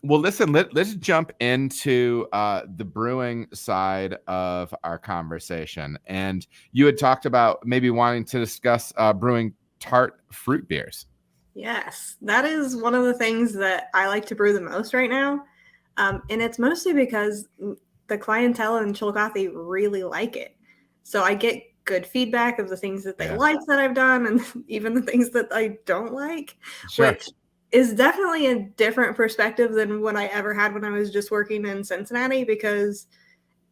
Well, listen, let's jump into the brewing side of our conversation. And you had talked about maybe wanting to discuss brewing tart fruit beers. Yes, that is one of the things that I like to brew the most right now. And it's mostly because the clientele in Chillicothe really like it. So I get good feedback of the things that they like that I've done, and even the things that I don't like, which is definitely a different perspective than what I ever had when I was just working in Cincinnati, because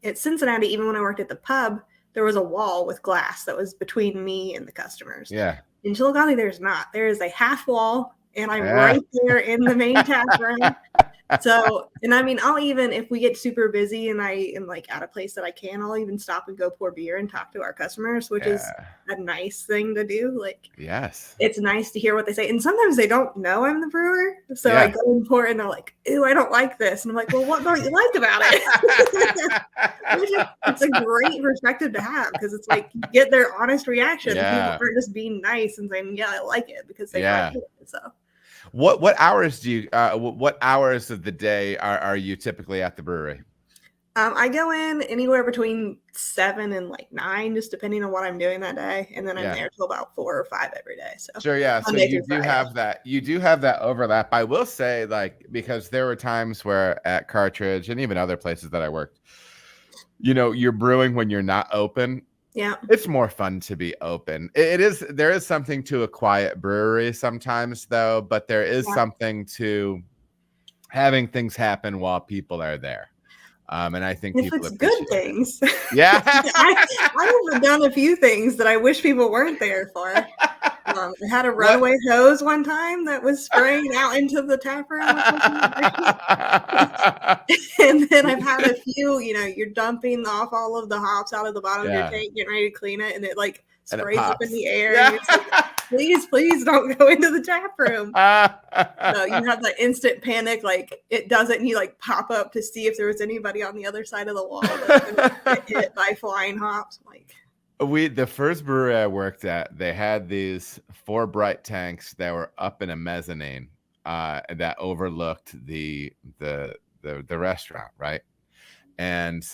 at Cincinnati, even when I worked at the pub, there was a wall with glass that was between me and the customers. Yeah. In Chillicothe, there's not. There is a half wall, and I'm right there in the main tap room. So, and I mean, I'll even, if we get super busy and I am like at a place that I can, I'll even stop and go pour beer and talk to our customers, which is a nice thing to do. Like, it's nice to hear what they say. And sometimes they don't know I'm the brewer. So I go and pour and they're like, "Ew, I don't like this." And I'm like, "Well, what don't you like about it?" It's a great perspective to have, because it's like you get their honest reaction. People aren't just being nice and saying, "Yeah, I like it," because they like it. So. What hours do you what hours of the day are you typically at the brewery? I go in anywhere between 7 and like 9, just depending on what I'm doing that day, and then I'm there till about 4 or 5 every day. So sure, so you do have that. You do have that overlap. I will say, like, because there were times where at Cartridge and even other places that I worked, you know, you're brewing when you're not open. Yeah, it's more fun to be open. It is. There is something to a quiet brewery sometimes, though, but there is something to having things happen while people are there. And I think if it's good things. Yeah. I have done a few things that I wish people weren't there for. I had a runaway hose one time that was spraying out into the tap room. And then I've had a few, you know, you're dumping off all of the hops out of the bottom of your tank, getting ready to clean it, and it like sprays up in the air. And you're like, please don't go into the tap room. So you have the instant panic, like it does it, and you like pop up to see if there was anybody on the other side of the wall that's gonna get hit by flying hops. Like, the first brewery I worked at, they had these 4 bright tanks that were up in a mezzanine that overlooked the restaurant, right? And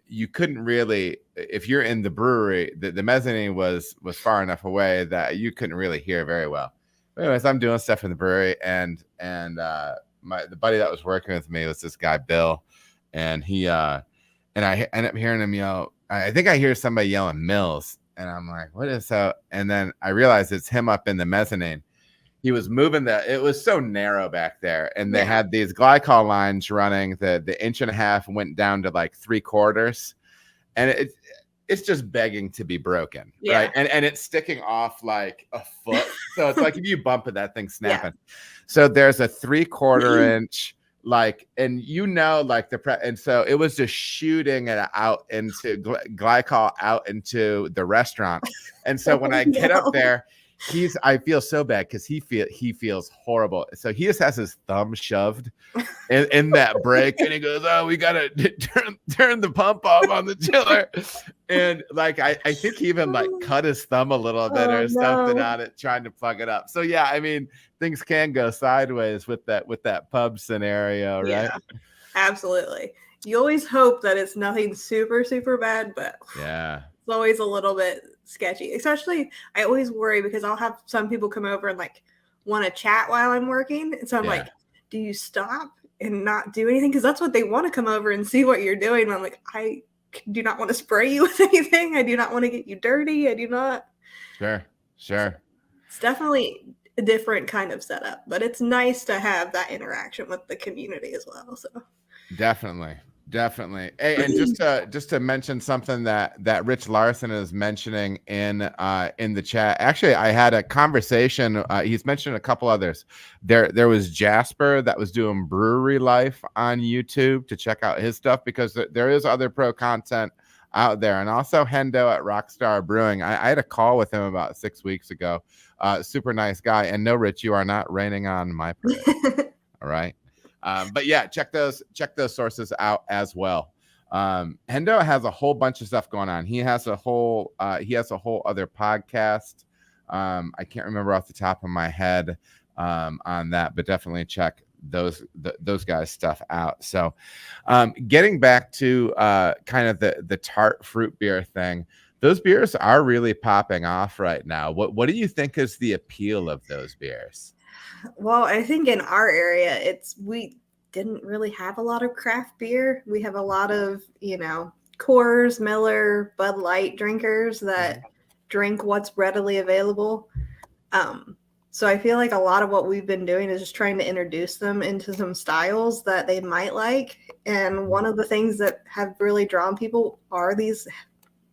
you couldn't really, if you're in the brewery, the mezzanine was far enough away that you couldn't really hear very well. But anyways, I'm doing stuff in the brewery, and the buddy that was working with me was this guy Bill, and he and I end up hearing him yell. I think I hear somebody yelling Mills, and I'm like, what is that? And then I realized it's him up in the mezzanine. He was moving it was so narrow back there, and they had these glycol lines running. The 1.5 inches went down to like 3/4, and it's just begging to be broken, right? And it's sticking off like a foot, so it's like if you bump it, that thing's snapping. So there's a 3/4 inch. Like, and you know, like and so it was just shooting it out into glycol out into the restaurant. And so when I get up there, I feel so bad because he feels horrible. So he just has his thumb shoved in that break, and he goes, "Oh, we gotta turn the pump off on the chiller." And like I think he even like cut his thumb a little bit or something on it, trying to plug it up. So yeah, I mean, things can go sideways with that pub scenario, right? Yeah, absolutely. You always hope that it's nothing super, super bad, but it's always a little bit sketchy. Especially, I always worry because I'll have some people come over and like want to chat while I'm working. And so I'm like, do you stop and not do anything? Because that's what they want to come over and see what you're doing. And I'm like, I do not want to spray you with anything. I do not want to get you dirty. I do not. Sure. It's definitely a different kind of setup, but it's nice to have that interaction with the community as well. So definitely. Hey, and just to mention something that Rich Larson is mentioning in the chat. Actually, I had a conversation. He's mentioned a couple others. There was Jasper that was doing Brewery Life on YouTube to check out his stuff, because there is other pro content out there, and also Hendo at Rockstar Brewing. I had a call with him about 6 weeks ago. Super nice guy. And no, Rich, you are not raining on my parade. All right. But yeah, check those sources out as well. Hendo has a whole bunch of stuff going on. He has a whole other podcast. I can't remember off the top of my head on that, but definitely check those guys stuff out. So getting back to kind of the tart fruit beer thing, those beers are really popping off right now. What do you think is the appeal of those beers? Well, I think in our area, we didn't really have a lot of craft beer. We have a lot of, Coors, Miller, Bud Light drinkers that drink what's readily available. So I feel like a lot of what we've been doing is just trying to introduce them into some styles that they might like. And one of the things that have really drawn people are these,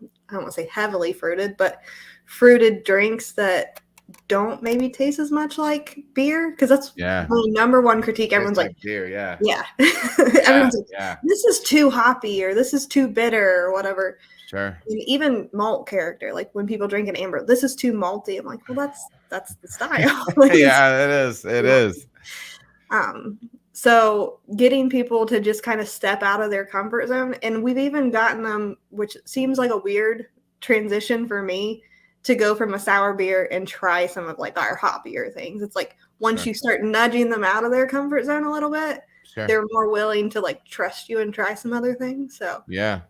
I don't want to say heavily fruited, but fruited drinks that don't maybe taste as much like beer, because that's the number one critique. Everyone's like beer, yeah. Everyone's like, this is too hoppy, or this is too bitter, or whatever. Sure. And even malt character, like when people drink an amber, this is too malty. I'm like, well, that's the style. Yeah, it is. So getting people to just kind of step out of their comfort zone, and we've even gotten them, which seems like a weird transition for me, to go from a sour beer and try some of like our hoppier things. It's like once you start nudging them out of their comfort zone a little bit, they're more willing to like trust you and try some other things. So yeah.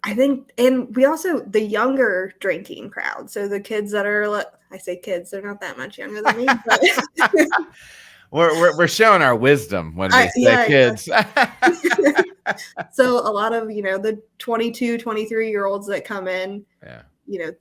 I think, and we also, the younger drinking crowd. So the kids that are, I say kids, they're not that much younger than me, but we're showing our wisdom when we say kids. So a lot of, the 22, 23-year-olds that come in,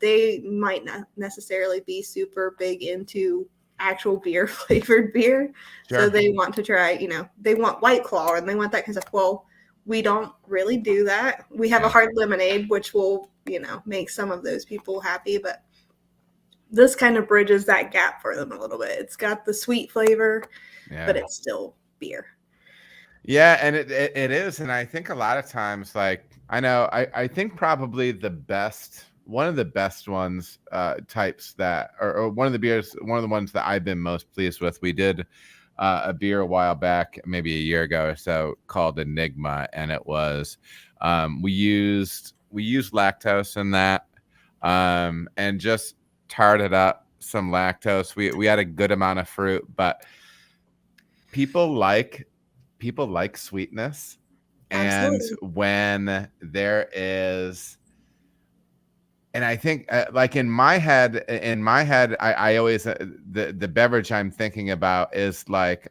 they might not necessarily be super big into actual beer flavored beer. So they want to try, they want White Claw and they want that kind of stuff. Well, we don't really do that. We have a hard lemonade, which will, make some of those people happy, but this kind of bridges that gap for them a little bit. It's got the sweet flavor, but it's still beer. Yeah, and it is. And I think a lot of times, like, I think probably one of the best ones, types that, or one of the ones that I've been most pleased with, we did a beer a while back, maybe a year ago or so, called Enigma. And it was, we used lactose in that, and just tarted up some lactose. We had a good amount of fruit, but people like sweetness. Absolutely. And when there is, and I think like in my head, I always, the beverage I'm thinking about is like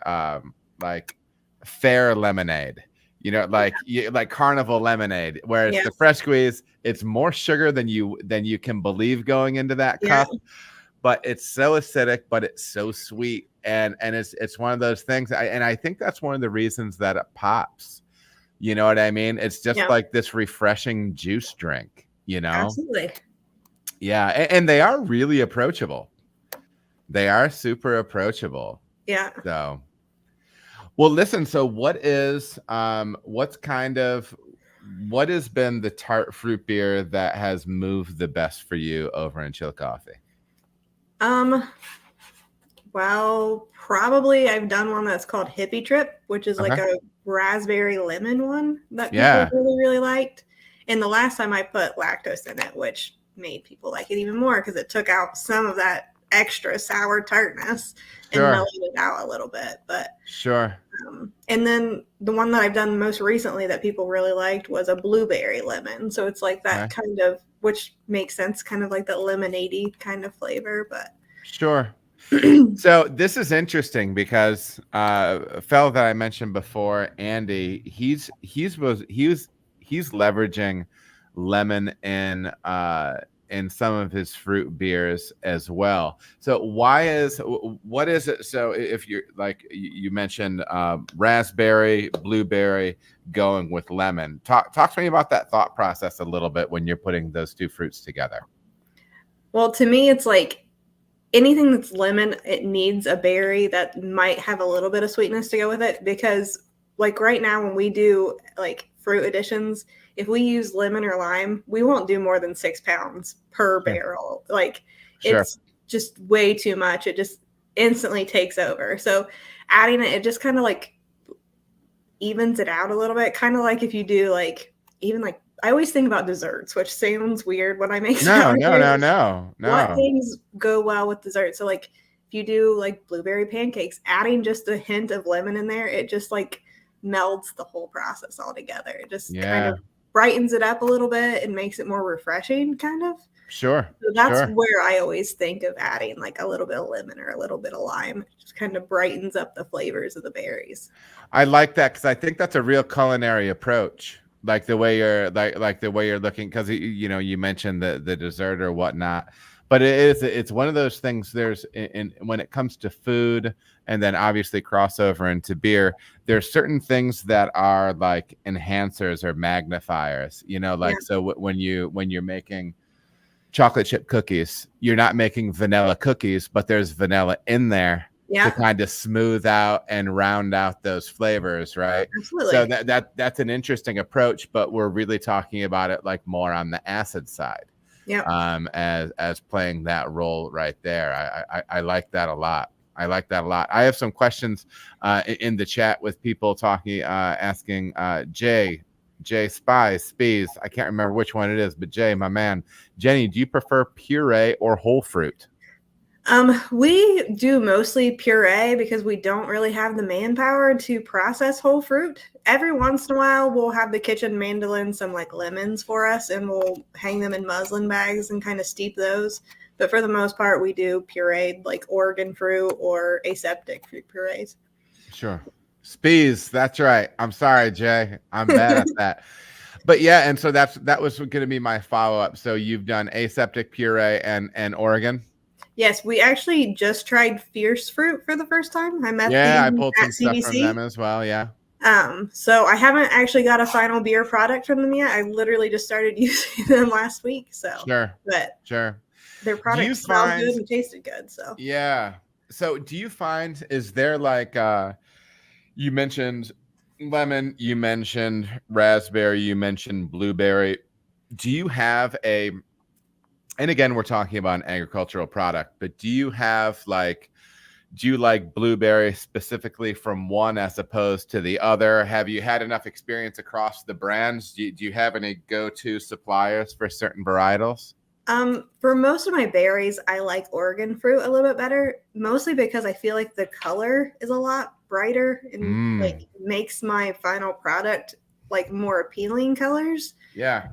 fair lemonade, like carnival lemonade, where it's the fresh squeeze. It's more sugar than you can believe going into that cup, but it's so acidic, but it's so sweet. And it's one of those things. I think that's one of the reasons that it pops. You know what I mean? It's just like this refreshing juice drink, Absolutely. Yeah. And they are really approachable. They are super approachable. Yeah. So, well, listen, so what has been the tart fruit beer that has moved the best for you over in Chill Coffee? Well, probably I've done one that's called Hippie Trip, which is like a raspberry lemon one that people really, really liked. And the last time I put lactose in it, which made people like it even more because it took out some of that extra sour tartness and mellowed it out a little bit. But and then the one that I've done most recently that people really liked was a blueberry lemon. So it's like that kind of, which makes sense, kind of like that lemonade-y kind of flavor. But so this is interesting because a fellow that I mentioned before, Andy, he's leveraging lemon in some of his fruit beers as well. So what is it? So if you're like you mentioned raspberry, blueberry, going with lemon, talk to me about that thought process a little bit when you're putting those two fruits together. Well, to me, it's like anything that's lemon, it needs a berry that might have a little bit of sweetness to go with it, because like right now when we do like fruit additions, if we use lemon or lime, we won't do more than 6 pounds per barrel. Like it's just way too much. It just instantly takes over. So adding it just kind of like evens it out a little bit. Kind of like if you do like, even like, I always think about desserts, which sounds weird when I make No. what things go well with dessert. So like if you do like blueberry pancakes, adding just a hint of lemon in there, it just like melds the whole process all together. It just kind of brightens it up a little bit and makes it more refreshing, kind of. Sure. So that's where I always think of adding like a little bit of lemon or a little bit of lime. It just kind of brightens up the flavors of the berries. I like that because I think that's a real culinary approach. Like the way you're like the way you're looking, because you mentioned the dessert or whatnot, but it's one of those things. There's in when it comes to food, and then obviously crossover into beer, there's certain things that are like enhancers or magnifiers. So when you're making chocolate chip cookies, you're not making vanilla cookies, but there's vanilla in there to kind of smooth out and round out those flavors, right? Absolutely. So that's an interesting approach, but we're really talking about it like more on the acid side. As playing that role right there. I like that a lot. I have some questions in the chat with people talking, asking Jay Spies. I can't remember which one it is, but Jay, my man. Jenny, do you prefer puree or whole fruit? We do mostly puree because we don't really have the manpower to process whole fruit. Every once in a while, we'll have the kitchen mandolin some like lemons for us, and we'll hang them in muslin bags and kind of steep those. But for the most part, we do pureed like Oregon fruit or aseptic fruit purees. Sure. Spies, that's right. I'm sorry, Jay. I'm bad at that. But yeah, and so that was going to be my follow-up. So you've done aseptic puree and Oregon? Yes, we actually just tried Fierce Fruit for the first time. I met I pulled some stuff from them as well. Yeah. So I haven't actually got a final beer product from them yet. I literally just started using them last week. So sure. Their product smelled good and tasted good. So yeah. So do you find, is there like you mentioned lemon, you mentioned raspberry, you mentioned blueberry. Do you have and again, we're talking about an agricultural product, but do you like blueberry specifically from one as opposed to the other? Have you had enough experience across the brands? Do you have any go-to suppliers for certain varietals? For most of my berries, I like Oregon fruit a little bit better, mostly because I feel like the color is a lot brighter and like makes my final product like more appealing colors. Yeah.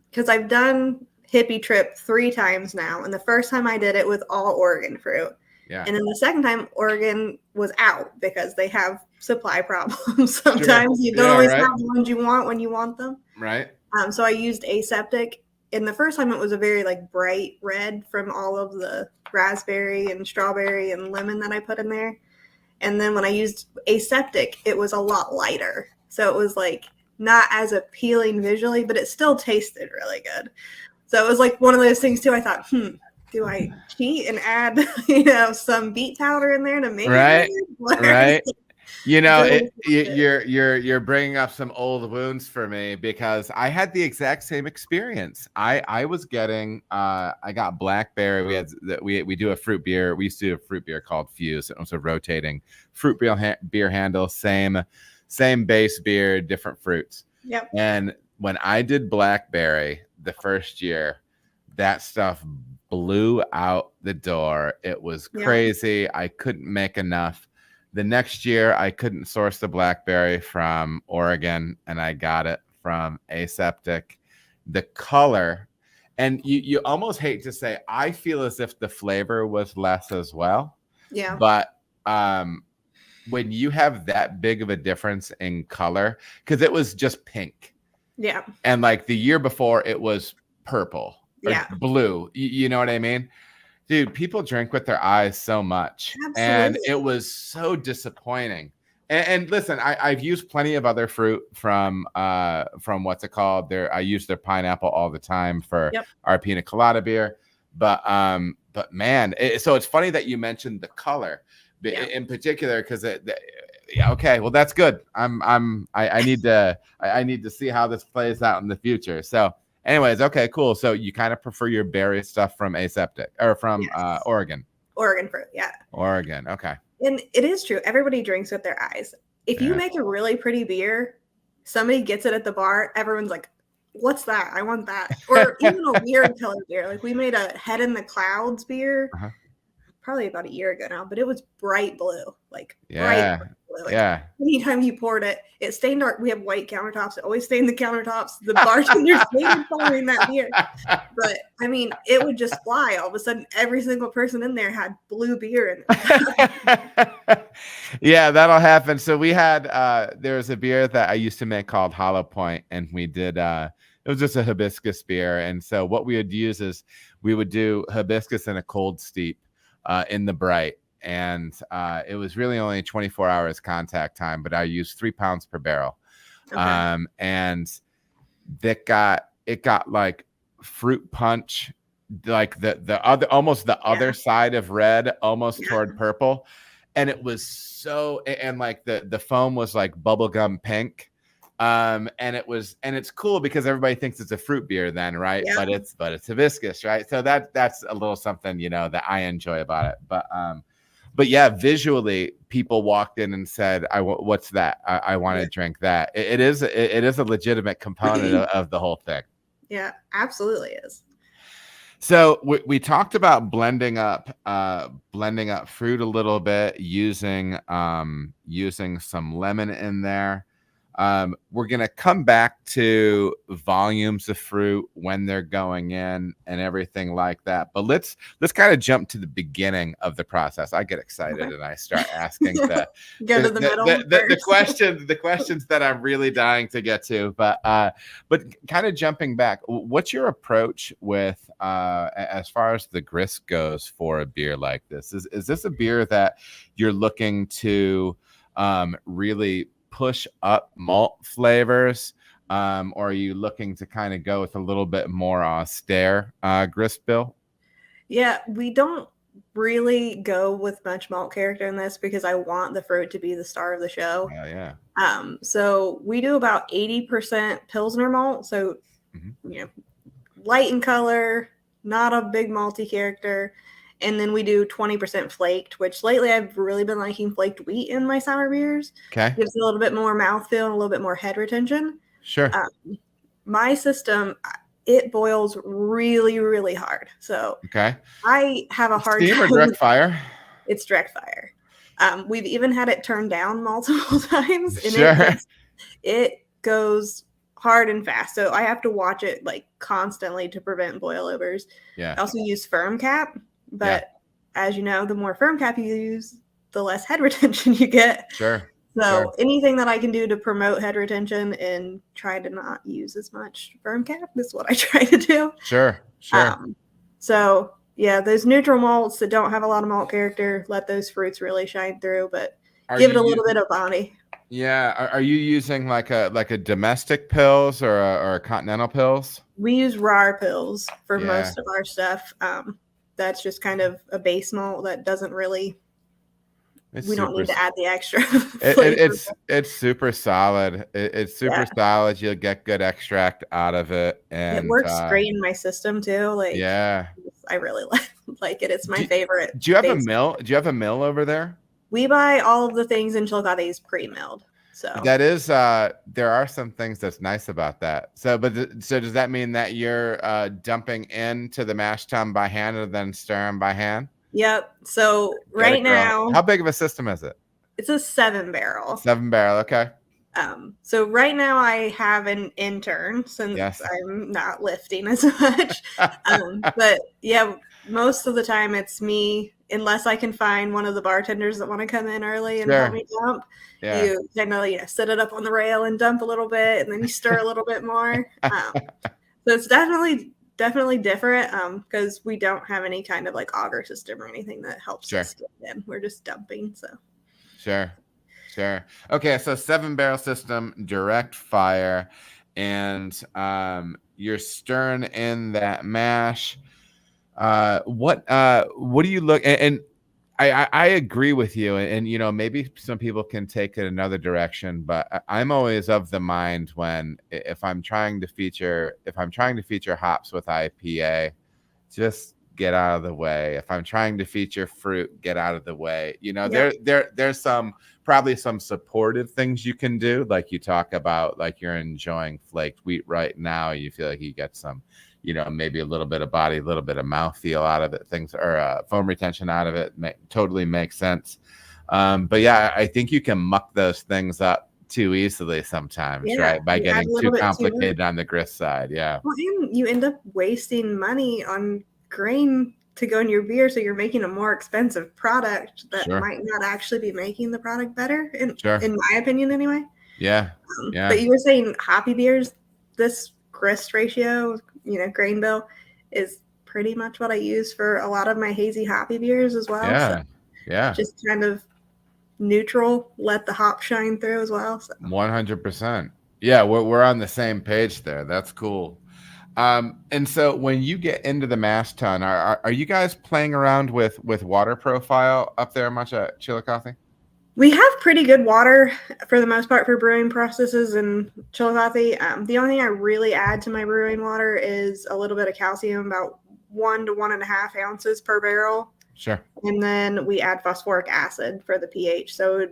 Because I've done Hippie Trip 3 times now, and the first time I did it with all Oregon fruit. Yeah. And then the second time, Oregon was out because they have supply problems. Sometimes you don't always have the ones you want when you want them. Right. So I used aseptic. And the first time it was a very like bright red from all of the raspberry and strawberry and lemon that I put in there. And then when I used aseptic, it was a lot lighter. So it was like not as appealing visually, but it still tasted really good. So it was like one of those things too. I thought, do I cheat and add, some beet powder in there to make it better? Right. You're bringing up some old wounds for me, because I had the exact same experience. I was getting I got blackberry. We do a fruit beer. We used to do a fruit beer called Fuse. It was a rotating fruit beer handle, same base beer, different fruits. Yep. And when I did blackberry the first year, that stuff blew out the door. It was crazy. I couldn't make enough. The next year, I couldn't source the blackberry from Oregon, and I got it from aseptic. The color, and you almost hate to say, I feel as if the flavor was less as well. Yeah. But when you have that big of a difference in color, because it was just pink. Yeah. And like the year before, it was purple or blue. You know what I mean? Dude, people drink with their eyes so much. Absolutely. And it was so disappointing. And listen, I've used plenty of other fruit from what's it called? I use their pineapple all the time for our pina colada beer. But man, so it's funny that you mentioned the color in particular, because okay, well that's good. I need to see how this plays out in the future. So anyways, okay, cool. So you kind of prefer your berry stuff from aseptic or from Oregon. Oregon fruit, yeah. Oregon, okay. And it is true. Everybody drinks with their eyes. If you make a really pretty beer, somebody gets it at the bar, everyone's like, what's that? I want that. Or even a weird color beer. Like we made a Head in the Clouds beer. probably about a year ago now, but it was bright blue, like bright Yeah. blue. Like Yeah. anytime you poured it, it stained our. We have white countertops. It always stained the countertops. The bartenders hated pouring that beer, but I mean, it would just fly. All of a sudden, every single person in there had blue beer in it. Yeah, that'll happen. So we had there was a beer that I used to make called Hollow Point, and we did it was just a hibiscus beer. And so what we would use is we would do hibiscus in a cold steep in the bright. And it was really only 24 hours contact time, but I used 3 pounds per barrel. Okay. And it got like fruit punch, like the other, almost the other side of red, almost toward purple. And it was so, and like the foam was like bubblegum pink. And it's cool because everybody thinks it's a fruit beer then, right? Yeah. But it's hibiscus, right? So that's a little something, that I enjoy about it. But yeah, visually, people walked in and said, what's that? I want to drink that. It is a legitimate component of the whole thing. Yeah, absolutely is. So we talked about blending up fruit a little bit, using some lemon in there. We're going to come back to volumes of fruit when they're going in and everything like that. But let's kind of jump to the beginning of the process. I get excited and I start asking Go to the middle. the questions that I'm really dying to get to. But kind of jumping back, what's your approach with as far as the grist goes for a beer like this? Is this a beer that you're looking to really push up malt flavors, or are you looking to kind of go with a little bit more austere grist bill? Yeah, we don't really go with much malt character in this because I want the fruit to be the star of the show. Yeah. So we do about 80% Pilsner malt, so light in color, not a big malty character. And then we do 20% flaked, which lately I've really been liking flaked wheat in my sour beers. Okay. Gives a little bit more mouthfeel and a little bit more head retention. Sure. My system, it boils really, really hard. So I have a hard time. Steam or direct fire? It's direct fire. We've even had it turned down multiple times. And sure. It goes hard and fast. So I have to watch it like constantly to prevent boilovers. Yeah. I also use firm cap. But as you know, the more firm cap you use, the less head retention you get. Sure. So anything that I can do to promote head retention and try to not use as much firm cap is what I try to do. Sure. So yeah, those neutral malts that don't have a lot of malt character, let those fruits really shine through, but give it a little bit of body. Yeah. Are you using like a domestic pills or a continental pills? We use raw pills for most of our stuff. That's just kind of a base malt that doesn't really. We don't need to add the extra. It's super solid. It's super solid. You'll get good extract out of it, and it works great in my system too. Like I really like it. It's my favorite. Do you have a mill? Do you have a mill over there? We buy all of the things in Chillicothe pre-milled. So that is there are some things that's nice about that. So does that mean that you're dumping into the mash tun by hand and then stirring by hand? Yep. So right now, how big of a system is it? It's a 7-barrel. 7-barrel, okay. So right now I have an intern since I'm not lifting as much. But yeah, most of the time it's me, unless I can find one of the bartenders that want to come in early and help me dump. Yeah. You kind of set it up on the rail and dump a little bit, and then you stir a little bit more. So it's definitely different because we don't have any kind of like auger system or anything that helps us get in. We're just dumping. So Sure. Okay, so 7-barrel system, direct fire, and you're stirring in that mash. What do you look and I agree with you, and maybe some people can take it another direction, but I'm always of the mind if I'm trying to feature hops with IPA, just get out of the way. If I'm trying to feature fruit, get out of the way. There's probably some supportive things you can do, like you talk about, like you're enjoying flaked wheat right now. You feel like you get some maybe a little bit of body, a little bit of mouthfeel out of it, foam retention out of it. Totally makes sense. But yeah, I think you can muck those things up too easily sometimes, right? By getting too complicated on the grist side. Yeah. Well, and you end up wasting money on grain to go in your beer, so you're making a more expensive product that might not actually be making the product better, in my opinion, anyway. Yeah. But you were saying hoppy beers, this grist ratio, grain bill, is pretty much what I use for a lot of my hazy hoppy beers as well. Yeah. So just kind of neutral, let the hop shine through as well. So. 100%. Yeah, we're on the same page there. That's cool. And so when you get into the mash tun, are you guys playing around with water profile up there much at Chillicothe? We have pretty good water for the most part for brewing processes in Chillicothe. The only thing I really add to my brewing water is a little bit of calcium, about 1 to 1.5 ounces per barrel. Sure. And then we add phosphoric acid for the pH. So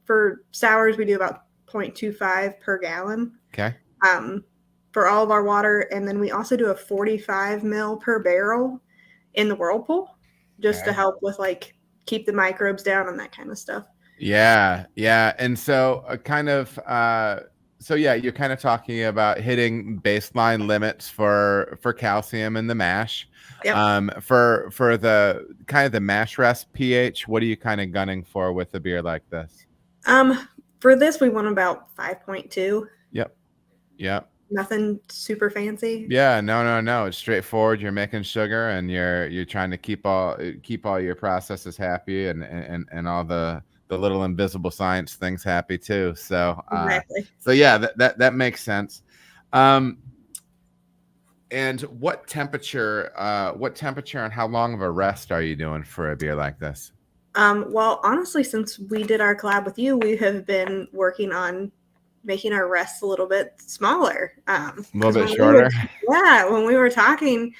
for sours, we do about 0.25 per gallon. Okay. For all of our water. And then we also do a 45 mil per barrel in the whirlpool, just to help with keep the microbes down and that kind of stuff. Yeah. And so you're kind of talking about hitting baseline limits for calcium in the mash. Yep. For the kind of the mash rest pH, what are you kind of gunning for with a beer like this? For this, we want about 5.2. Yep. Nothing super fancy. Yeah, no. It's straightforward. You're making sugar, and you're trying to keep all your processes happy, and all the little invisible science things happy too. So exactly. So yeah, that makes sense. And what temperature and how long of a rest are you doing for a beer like this? Well, honestly, since we did our collab with you, we have been working on making our rests a little bit smaller. A little bit shorter? When we were talking,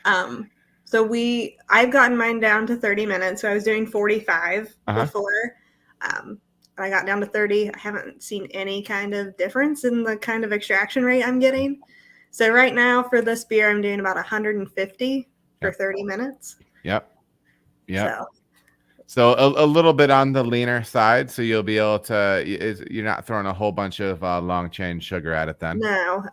I've gotten mine down to 30 minutes. So I was doing 45 before. I got down to 30. I haven't seen any kind of difference in the kind of extraction rate I'm getting. So right now for this beer, I'm doing about 150 for 30 minutes. Yep. So a little bit on the leaner side, so you'll be able to. You're not throwing a whole bunch of long chain sugar at it then. No.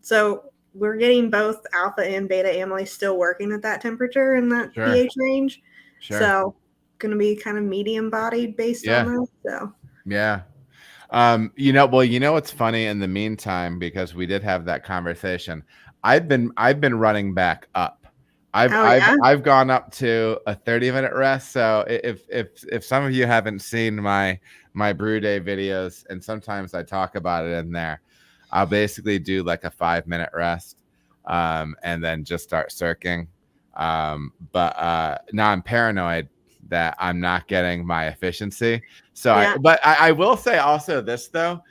So we're getting both alpha and beta amylase still working at that temperature in that pH range. Sure. So going to be kind of medium bodied based on that. So. Yeah. What's funny in the meantime, because we did have that conversation, I've been running back up. I've gone up to a 30-minute rest. So if some of you haven't seen my brew day videos, and sometimes I talk about it in there, I'll basically do like a 5-minute rest, and then just start circing. But now I'm paranoid that I'm not getting my efficiency. So, I will say also this though,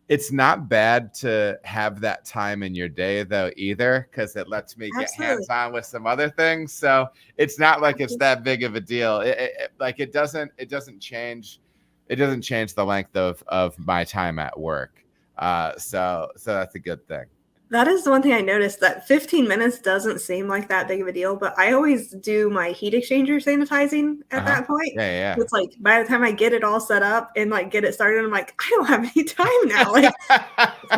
it's not bad to have that time in your day though either, because it lets me get hands-on with some other things. So it's not like it's that big of a deal. It doesn't change the length of my time at work. So that's a good thing. That is the one thing I noticed, that 15 minutes doesn't seem like that big of a deal, but I always do my heat exchanger sanitizing at that point. Yeah. It's like by the time I get it all set up and get it started, I'm like, I don't have any time now.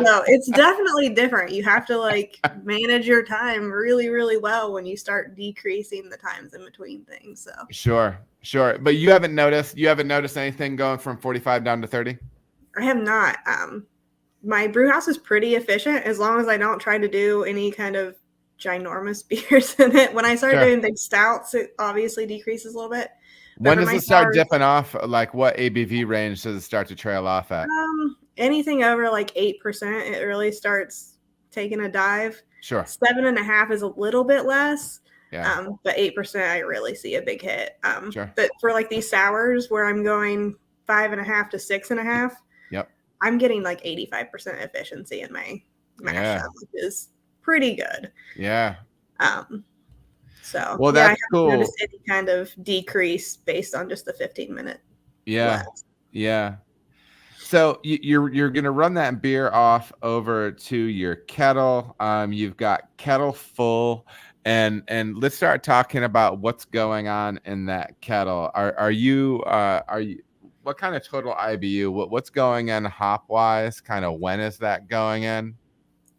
So it's definitely different. You have to manage your time really, really well when you start decreasing the times in between things. So Sure. But you haven't noticed anything going from 45 down to 30? I have not. My brew house is pretty efficient as long as I don't try to do any kind of ginormous beers in it. When I start doing big stouts, it obviously decreases a little bit. When does it start dipping off? What ABV range does it start to trail off at? Anything over 8%, it really starts taking a dive. Sure. 7.5 is a little bit less. Yeah. But 8%, I really see a big hit. Sure. But for these sours where I'm going 5.5 to 6.5. Yep. I'm getting 85% efficiency in my mash tun, which is pretty good. Yeah. So well, that's I haven't noticed any kind of decrease based on just the 15-minute. Yeah. So you're gonna run that beer off over to your kettle. You've got kettle full, and let's start talking about what's going on in that kettle. Are you what kind of total IBU? What's going in hop wise? Kind of when is that going in?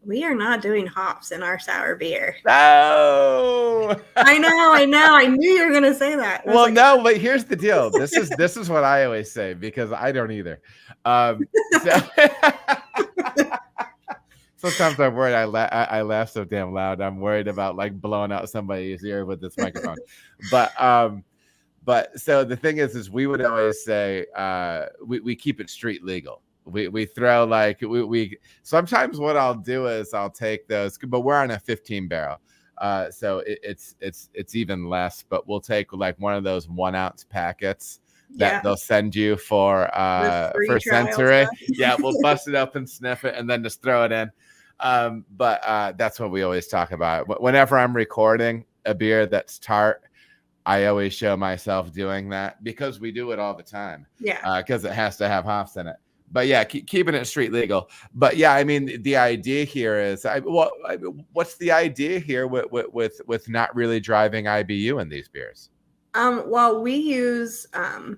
We are not doing hops in our sour beer. No. I know. I knew you were gonna say that. Well, no, but here's the deal. This is what I always say because I don't either. So sometimes I'm worried I laugh so damn loud. I'm worried about like blowing out somebody's ear with this microphone. But so the thing is we would always say we keep it street legal. We throw like we sometimes what I'll do is I'll take those, but we're on a 15 barrel. So it's even less, but we'll take like one of those 1 ounce packets that they'll send you for sensory. Yeah, we'll bust it up and sniff it and then just throw it in. But that's what we always talk about. Whenever I'm recording a beer that's tart, I always show myself doing that because we do it all the time. Yeah. Because it has to have hops in it. But yeah, keeping it street legal. But yeah, I mean, the idea here is, what's the idea here with not really driving IBU in these beers? Well, we use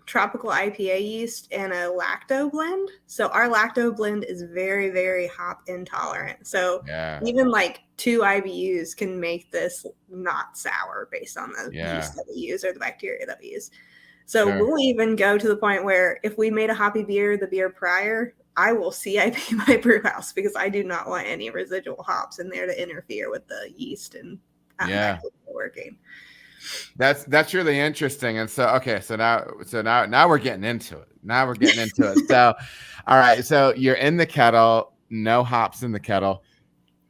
tropical IPA yeast and a lacto blend. So our lacto blend is very, very hop intolerant. So even like 2 IBUs can make this not sour based on the yeast that we use or the bacteria that we use. So we'll even go to the point where if we made a hoppy beer the beer prior, I will CIP my brew house because I do not want any residual hops in there to interfere with the yeast and working. That's really interesting. And so now we're getting into it. So all right, so you're in the kettle, no hops in the kettle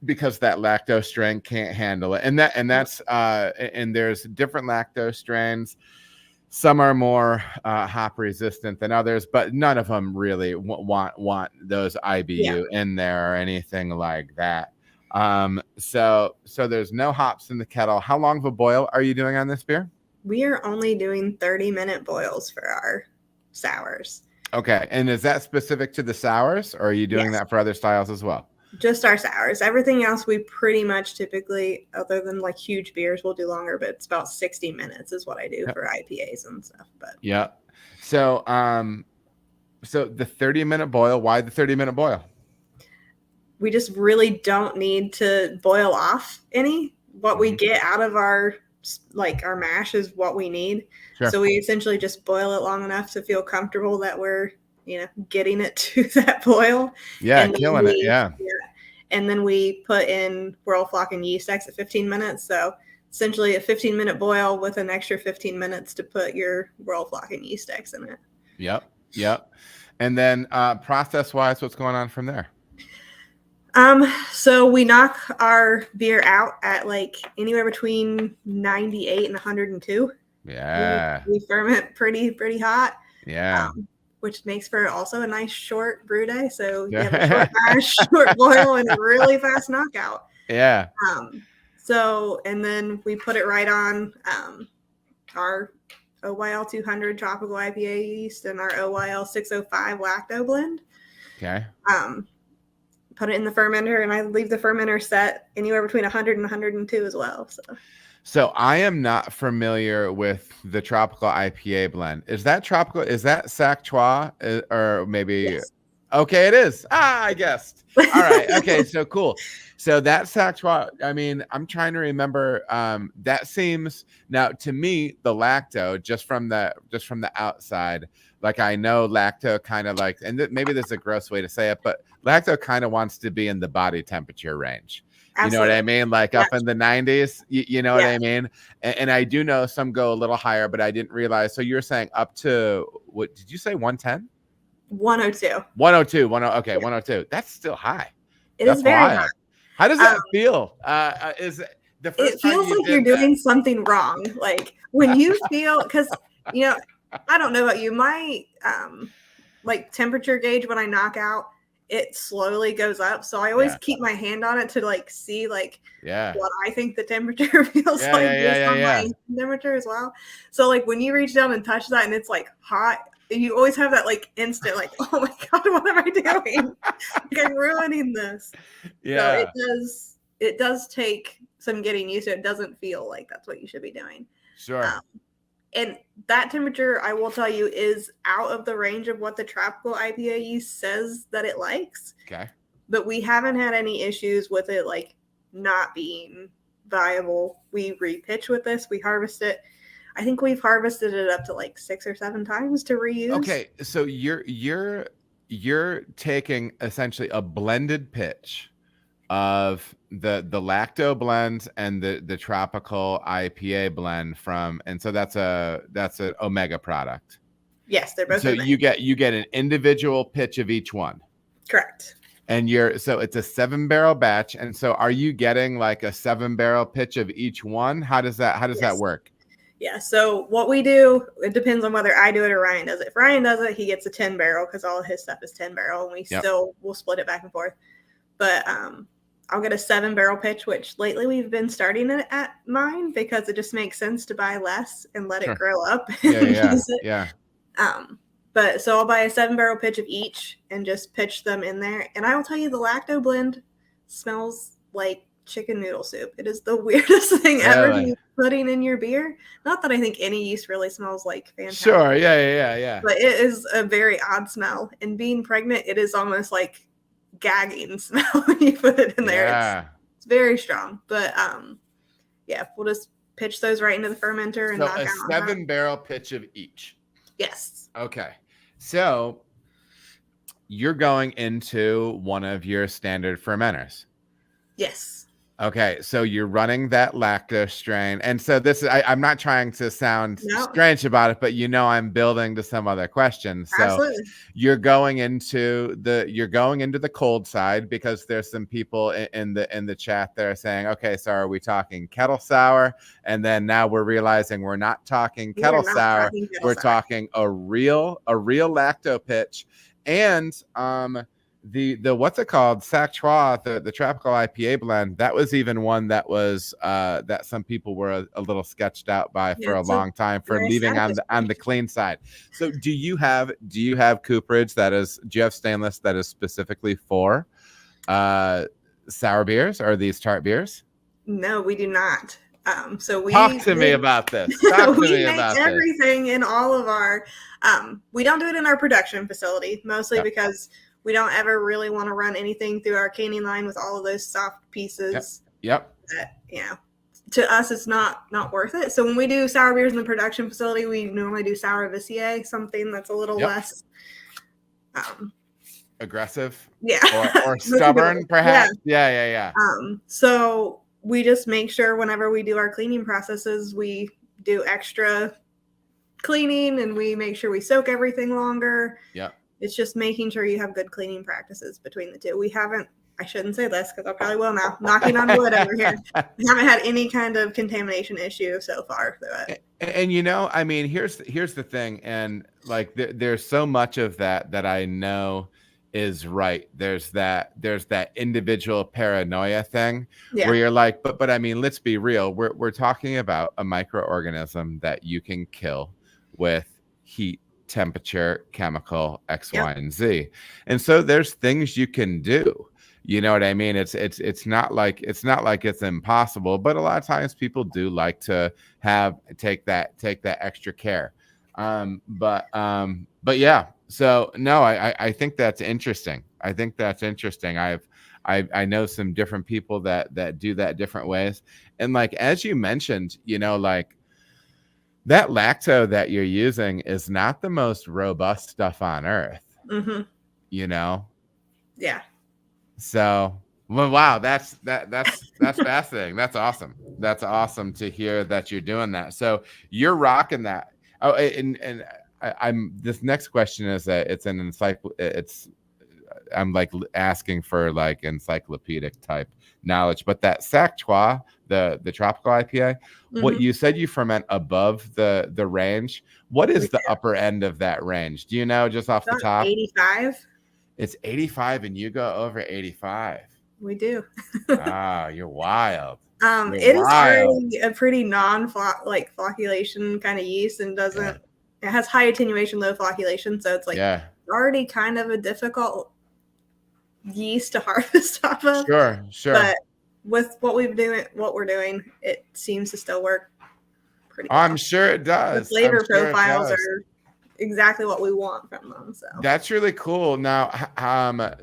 because that lactose strain can't handle it. And that's and there's different lactose strains. Some are more hop resistant than others, but none of them really want those IBU in there or anything like that. So there's no hops in the kettle. How long of a boil are you doing on this beer? We are only doing 30-minute boils for our sours. Okay. And is that specific to the sours, or are you doing that for other styles as well? Just our sours. Everything else we pretty much typically, other than like huge beers, we'll do longer, but it's about 60 minutes is what I do for IPAs and stuff. But so the 30-minute boil, why the 30-minute boil? We just really don't need to boil off any. What we get out of our mash is what we need. So we essentially just boil it long enough to feel comfortable that we're getting it to that boil. Killing it. And then we put in whirl flock and yeast X at 15 minutes. So essentially a 15-minute boil with an extra 15 minutes to put your whirl flock and yeast X in it. Yep. And then process wise, what's going on from there? So we knock our beer out at like anywhere between 98 and 102. Yeah. We ferment pretty hot. Yeah. Which makes for also a nice short brew day. So you have a short mash, short boil, and a really fast knockout. Yeah. So, and then we put it right on our OYL 200 tropical IPA yeast and our OYL 605 lacto blend. Okay. Put it in the fermenter, and I leave the fermenter set anywhere between 100 and 102 as well. So I am not familiar with the tropical IPA blend. Is that tropical? Is that Sac Trois or maybe? Yes. Okay, it is. I guessed. All right. Okay. So cool. So that Sac Trois, I mean, I'm trying to remember. That seems now to me, the lacto just from the outside, like I know lacto kind of like, and maybe this is a gross way to say it, but lacto kind of wants to be in the body temperature range. Absolutely. You know what I mean? Like up in the 90s, you know what I mean? And I do know some go a little higher, but I didn't realize. So you're saying up to, what did you say? 110? 102. 102. 102. That's still high. That's very high. How does that feel? Is it the first it feels like you're doing something wrong. Like when you feel, because, I don't know about you, my like temperature gauge when I knock out, it slowly goes up. So I always keep my hand on it to like see like what I think the temperature feels like based on my temperature as well. So like when you reach down and touch that and it's like hot, you always have that like instant, like, oh my God, what am I doing? Like, I'm ruining this. Yeah. So it does take some getting used to. It doesn't feel like that's what you should be doing. Sure. And that temperature, I will tell you, is out of the range of what the tropical IPA yeast says that it likes. Okay. But we haven't had any issues with it like not being viable. We repitch with this. We harvest it. I think we've harvested it up to like 6 or 7 times to reuse. Okay, so you're taking essentially a blended pitch of the lacto blend and the tropical IPA blend from, and so that's an Omega product. Yes, they're both. So you get an individual pitch of each one. Correct. And so it's a 7-barrel batch. And so are you getting like a 7-barrel pitch of each one? How does that work? Yeah. So what we do, it depends on whether I do it or Ryan does it. If Ryan does it, he gets a 10-barrel because all of his stuff is 10-barrel, and we'll split it back and forth. But I'll get a 7-barrel pitch, which lately we've been starting it at mine because it just makes sense to buy less and let it grow up. Yeah. But so I'll buy a 7-barrel pitch of each and just pitch them in there. And I will tell you, the lacto blend smells like chicken noodle soup. It is the weirdest thing ever to be putting in your beer. Not that I think any yeast really smells like fantastic. Sure, yeah. But it is a very odd smell. And being pregnant, it is almost like gagging smell when you put it in there. Yeah. It's very strong. But we'll just pitch those right into the fermenter and knock out a 7-barrel pitch of each. Yes. Okay. So you're going into one of your standard fermenters. Yes. Okay, so you're running that lactose strain, and so this is I'm not trying to sound strange about it, but I'm building to some other questions. So absolutely. You're going into the cold side because there's some people in the chat that are saying, okay, so are we talking kettle sour? And then now we're realizing we're not talking kettle sour. We're talking a real lacto pitch, and the what's it called, Sac Trois, the tropical IPA blend, that was even one that was that some people were a little sketched out by for a long time for leaving on the clean side. So do you have cooperage do you have stainless that is specifically for sour beers or these tart beers? No, we do not. So we talk to me about this. We make everything in all of our. We don't do it in our production facility, mostly because we don't ever really want to run anything through our canning line with all of those soft pieces. Yep. That, to us, it's not worth it. So when we do sour beers in the production facility, we normally do sour Vissier, something that's a little less aggressive. Yeah. Or stubborn, perhaps. Yeah. So we just make sure whenever we do our cleaning processes, we do extra cleaning and we make sure we soak everything longer. Yeah. It's just making sure you have good cleaning practices between the two. I shouldn't say this because I probably will now, knocking on wood over here. We haven't had any kind of contamination issue so far. And I mean, here's the thing. And like, there's so much of that I know is right. There's that individual paranoia thing where you're like, but I mean, let's be real. We're talking about a microorganism that you can kill with heat, temperature, chemical, X, Y, and Z. And so there's things you can do. You know what I mean? It's not like it's impossible, but a lot of times people do like to take that extra care. But yeah. So no, I think that's interesting. I know some different people that do that different ways. And like, as you mentioned, like, that lacto that you're using is not the most robust stuff on earth. Mm-hmm. Yeah. So, well, wow, that's fascinating. That's awesome. That's awesome to hear that you're doing that. So you're rocking that. Oh, and I'm this next question is that I'm like asking for like encyclopedic type knowledge, but that Sac Trois, the tropical IPA, what you said you ferment above the range, what is the upper end of that range? Do you know just off the top? 85. It's 85 and you go over 85. We do. You're wild. It is already a pretty flocculation kind of yeast and doesn't it has high attenuation, low flocculation, so it's like already kind of a difficult yeast to harvest off of. Sure. But with what we're doing, it seems to still work pretty well. I'm sure it does. The flavor profiles are exactly what we want from them. So that's really cool. Now,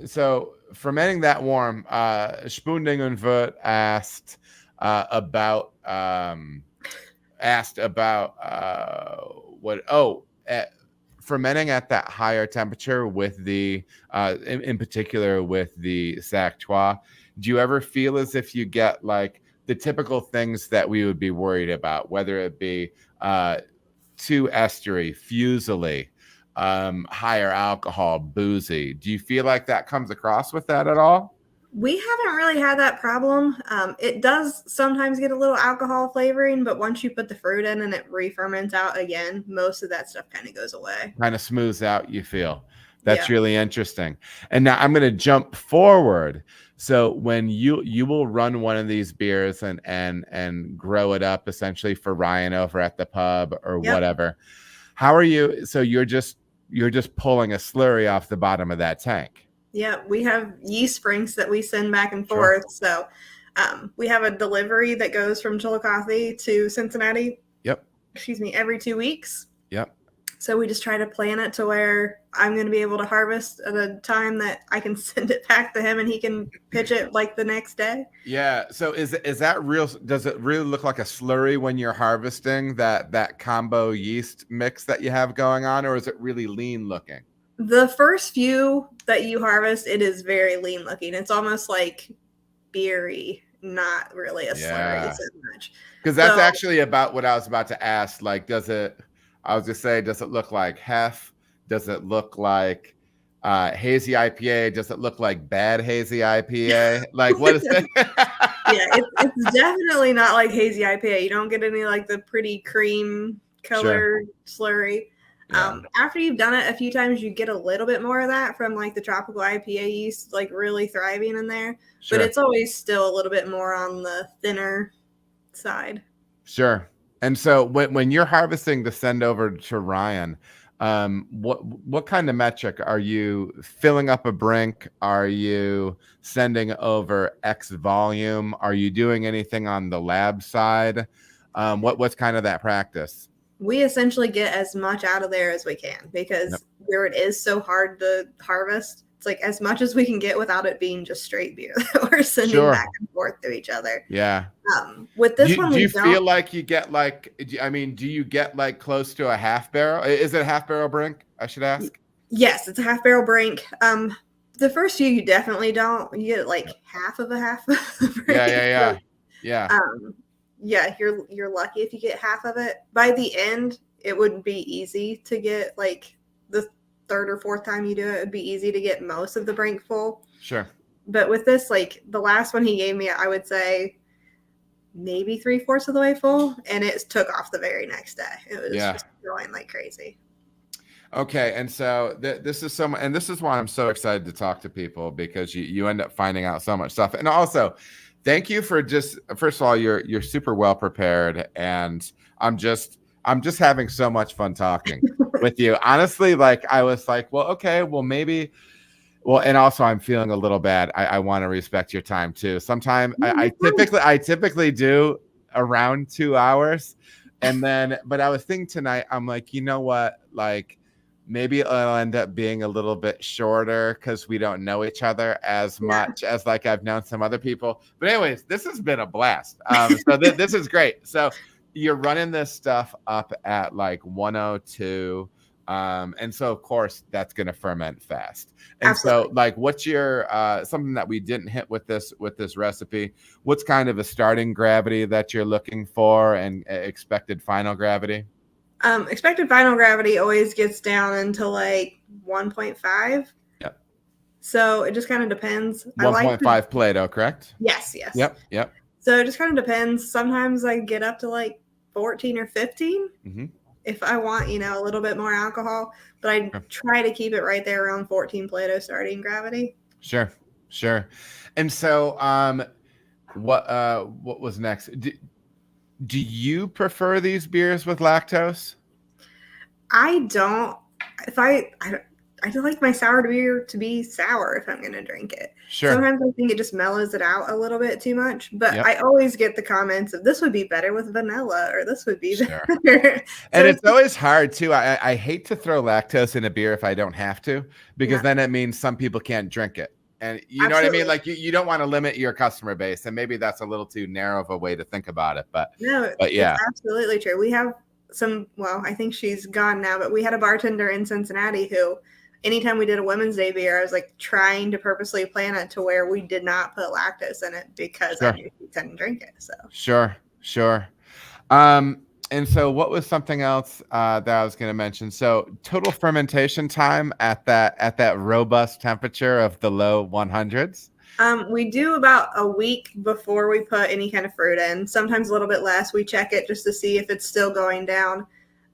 so fermenting that warm, Spunding und Wirt asked about fermenting at that higher temperature with the in particular with the Sac Trois. Do you ever feel as if you get like the typical things that we would be worried about, whether it be too estery, fusily, higher alcohol, boozy? Do you feel like that comes across with that at all? We haven't really had that problem. It does sometimes get a little alcohol flavoring, but once you put the fruit in and it re-ferments out again, most of that stuff kind of goes away. Kind of smooths out, you feel. That's really interesting. And now I'm going to jump forward. So when you will run one of these beers and grow it up essentially for Ryan over at the pub or whatever, how are you? So you're just pulling a slurry off the bottom of that tank. Yeah, we have yeast springs that we send back and forth. So we have a delivery that goes from Chillicothe to Cincinnati. Every 2 weeks. So we just try to plan it to where I'm going to be able to harvest at a time that I can send it back to him and he can pitch it like the next day. Yeah. So is that real? Does it really look like a slurry when you're harvesting that combo yeast mix that you have going on, or is it really lean looking? The first few that you harvest, it is very lean looking. It's almost like beery, not really a slurry so much. Because that's actually about what I was about to ask. Like, does it look like hef? Does it look like hazy IPA? Does it look like bad hazy IPA? Like, what is it? It's definitely not like hazy IPA. You don't get any like the pretty cream color slurry. After you've done it a few times, you get a little bit more of that from like the tropical IPA yeast, like really thriving in there. But it's always still a little bit more on the thinner side. Sure. And so when you're harvesting to send over to Ryan, what kind of metric are you filling up a brink? Are you sending over X volume? Are you doing anything on the lab side? What's kind of that practice? We essentially get as much out of there as we can because where it is so hard to harvest, it's like as much as we can get without it being just straight beer that we're sending back and forth to each other. Yeah. With this one, do you feel like you get like, do you get like close to a half barrel? Is it a half barrel brink? I should ask. Yes, it's a half barrel brink. The first few you definitely don't. You get like half of a half. Yeah. Yeah, you're lucky if you get half of it. By the end, it wouldn't be easy to get like the third or fourth time you do it. It'd be easy to get most of the brink full. Sure. But with this, like the last one he gave me, I would say maybe 3/4 of the way full, and it took off the very next day. It was just going like crazy. Okay, and so this is why I'm so excited to talk to people, because you end up finding out so much stuff. And also, thank you for first of all, you're super well prepared, and I'm just having so much fun talking with you. Honestly, like I was like, well, okay, well maybe. Well, and also I'm feeling a little bad. I want to respect your time too. Sometimes I typically do around 2 hours, but I was thinking tonight, I'm like, you know what, like maybe it'll end up being a little bit shorter because we don't know each other as much as like I've known some other people. But anyways, this has been a blast. So this is great. So you're running this stuff up at like 102. And so of course that's going to ferment fast. And Absolutely. So like, what's your, something that we didn't hit with this recipe, what's kind of a starting gravity that you're looking for and expected final gravity? Expected final gravity always gets down into like 1.5. Yep. So it just kind of depends. 1.5 Plato, correct? Yes. Yep. So it just kind of depends. Sometimes I get up to like 14 or 15. Mm-hmm. If I want, a little bit more alcohol, but I try to keep it right there around 14 Plato starting gravity. Sure. And so, what was next? Do you prefer these beers with lactose? I don't. If I don't like my sour beer to be sour if I'm going to drink it. Sure. Sometimes I think it just mellows it out a little bit too much. But Yep. I always get the comments of this would be better with vanilla or this would be Sure. better. And it's always hard too. I hate to throw lactose in a beer if I don't have to, because then it means some people can't drink it. And you know what I mean? Like you don't want to limit your customer base. And maybe that's a little too narrow of a way to think about it. But yeah, it's absolutely true. We have I think she's gone now, but we had a bartender in Cincinnati who anytime we did a Women's Day beer, I was like trying to purposely plan it to where we did not put lactose in it because I knew she couldn't drink it. So Sure. And so what was something else that I was going to mention? So total fermentation time at that robust temperature of the low 100s. We do about a week before we put any kind of fruit in. Sometimes a little bit less. We check it just to see if it's still going down,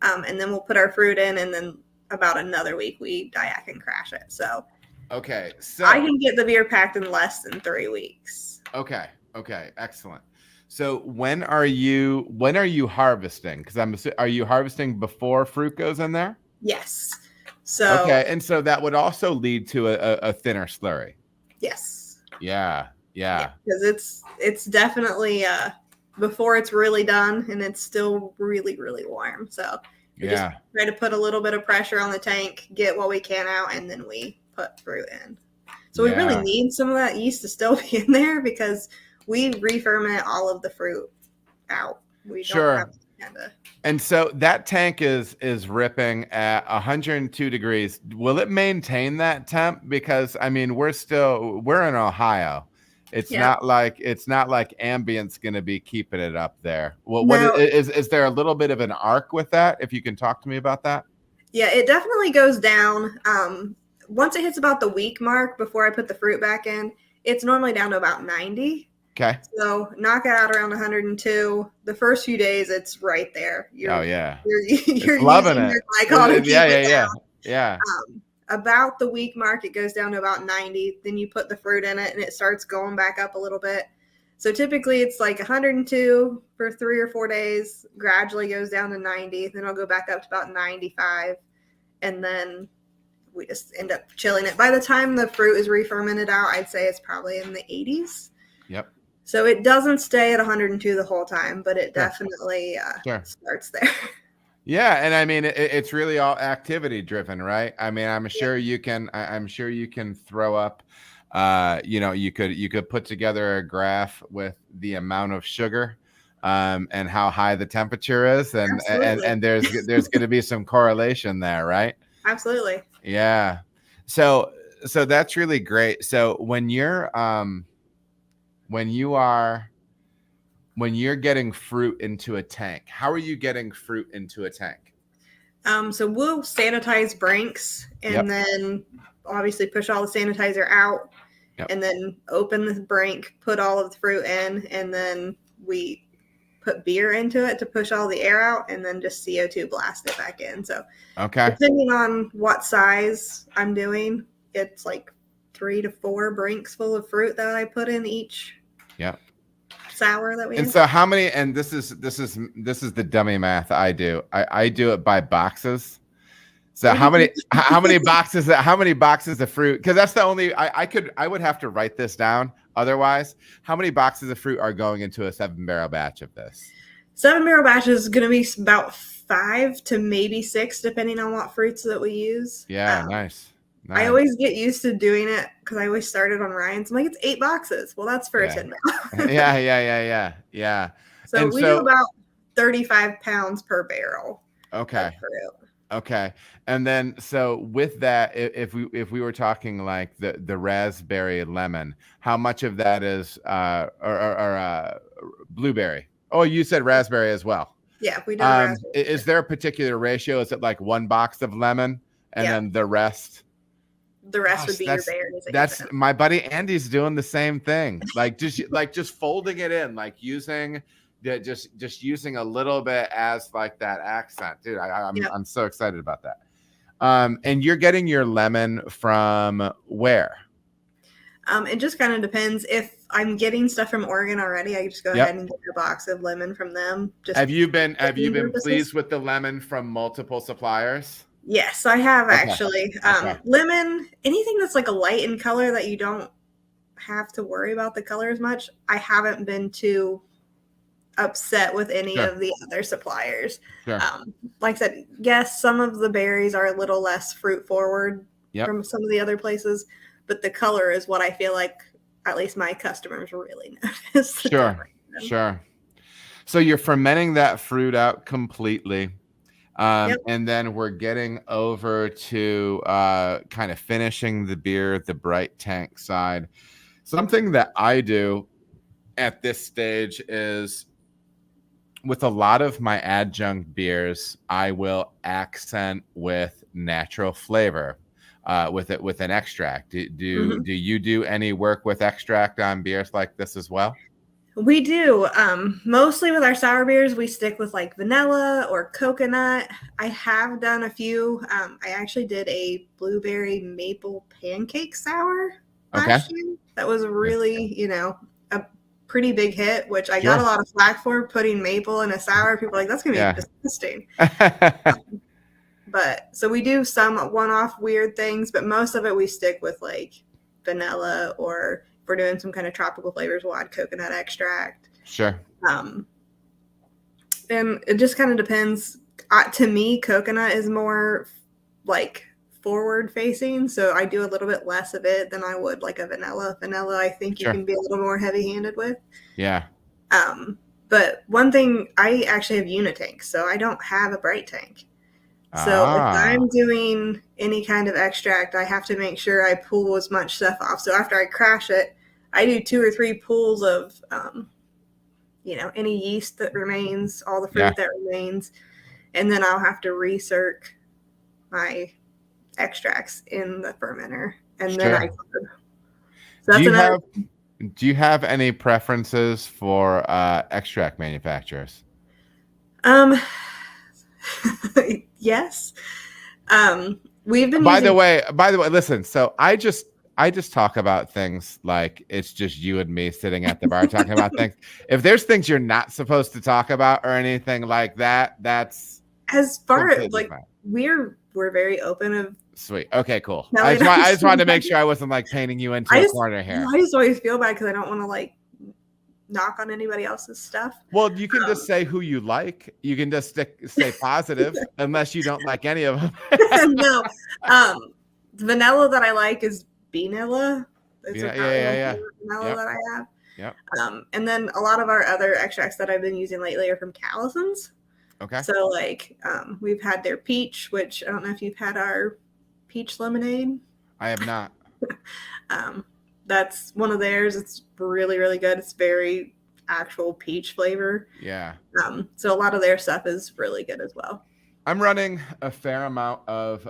and then we'll put our fruit in, and then about another week we diac and crash it. So okay, so I can get the beer packed in less than 3 weeks. Okay, excellent. So when are you harvesting? Because are you harvesting before fruit goes in there? Yes. So okay, and so that would also lead to a thinner slurry. Yes. Yeah. Because it's definitely before it's really done and it's still really, really warm. So we just try to put a little bit of pressure on the tank, get what we can out, and then we put fruit in. So we really need some of that yeast to still be in there because we re-ferment all of the fruit out. We don't have And so that tank is ripping at 102 degrees. Will it maintain that temp? Because I mean, we're in Ohio. It's not like ambient's going to be keeping it up there. Well, is there a little bit of an arc with that? If you can talk to me about that. Yeah, it definitely goes down. Once it hits about the week mark before I put the fruit back in, it's normally down to about 90. Okay. So knock it out around 102. The first few days, it's right there. You're loving it. Yeah. About the week mark, it goes down to about 90. Then you put the fruit in it, and it starts going back up a little bit. So typically, it's like 102 for 3 or 4 days. Gradually goes down to 90. Then it'll go back up to about 95, and then we just end up chilling it. By the time the fruit is re-fermented out, I'd say it's probably in the 80s. Yep. So it doesn't stay at 102 the whole time, but it definitely starts there. Yeah, and I mean it's really all activity driven, right? I mean, I'm sure you can throw up you could put together a graph with the amount of sugar and how high the temperature is and there's going to be some correlation there, right? Absolutely. Yeah. So that's really great. So when you're getting fruit into a tank, how are you getting fruit into a tank? So we'll sanitize brinks and then obviously push all the sanitizer out and then open the brink, put all of the fruit in, and then we put beer into it to push all the air out and then just CO2 blast it back in. So depending on what size I'm doing, it's like 3 to 4 brinks full of fruit that I put in each sour that we and so how many, and this is the dummy math I do. I do it by boxes. So how many boxes of fruit, because that's the only I would have to write this down otherwise. How many boxes of fruit are going into a 7-barrel batch of this? 7-barrel batch is going to be about 5 to maybe 6 depending on what fruits that we use. Nice. I always get used to doing it because I always started on Ryan's. I'm like, it's 8 boxes. Well, that's for a 10-barrel. Yeah. So we do about 35 pounds per barrel. Okay. And then, so with that, if we were talking like the raspberry lemon, how much of that is or blueberry? Oh, you said raspberry as well. Yeah, we do. Raspberry. Is there a particular ratio? Is it like 1 box of lemon and then the rest? The rest would be your berries. That's my buddy Andy's doing the same thing. Like just folding it in, like using using a little bit as like that accent, dude. I'm so excited about that. And you're getting your lemon from where? It just kind of depends. If I'm getting stuff from Oregon already, I just go ahead and get a box of lemon from them. Just have you been purposes. pleased with the lemon from multiple suppliers? Yes, I have Okay. actually. Okay. Lemon, anything that's like a light in color that you don't have to worry about the color as much. I haven't been too upset with any of the other suppliers. Sure. Like I said, yes, some of the berries are a little less fruit forward from some of the other places, but the color is what I feel like at least my customers really notice. Sure. So you're fermenting that fruit out completely. And then we're getting over to kind of finishing the beer, the bright tank side. Something that I do at this stage is, with a lot of my adjunct beers, I will accent with natural flavor, with an extract. Do you do any work with extract on beers like this as well? We do. Mostly with our sour beers, we stick with like vanilla or coconut. I have done a few. I actually did a blueberry maple pancake sour last year. That was really, a pretty big hit, which I got a lot of flack for, putting maple in a sour. People are like, that's going to be disgusting. But so we do some one-off weird things, but most of it we stick with like vanilla, or if we're doing some kind of tropical flavors, we'll add coconut extract. Sure. And it just kind of depends. To me, coconut is more like forward facing, so I do a little bit less of it than I would like a vanilla. Vanilla, I think you can be a little more heavy-handed with. Yeah. But one thing, I actually have unitanks, so I don't have a bright tank. So if I'm doing any kind of extract, I have to make sure I pull as much stuff off. So after I crash it, I do 2 or 3 pulls of, any yeast that remains, all the fruit that remains, and then I'll have to recirc my extracts in the fermenter, and then I could. So do you have any preferences for extract manufacturers? Yes. We've been by the way, listen, so I just talk about things like it's just you and me sitting at the bar talking about things. If there's things you're not supposed to talk about or anything like that, that's as far as like fine. We're very open of. Sweet. Okay, cool. I just wanted to make sure I wasn't like painting you into a corner here. I just always feel bad because I don't want to like knock on anybody else's stuff. Well, you can just say who you like. You can just stay positive, unless you don't like any of them. No. The vanilla that I like is Vanilla. Vanilla that I have. Yep. And then a lot of our other extracts that I've been using lately are from Callison's. Okay. So like we've had their peach, which I don't know if you've had our peach lemonade. I have not. That's one of theirs. It's really, really good. It's very actual peach flavor. Yeah. So a lot of their stuff is really good as well. I'm running a fair amount of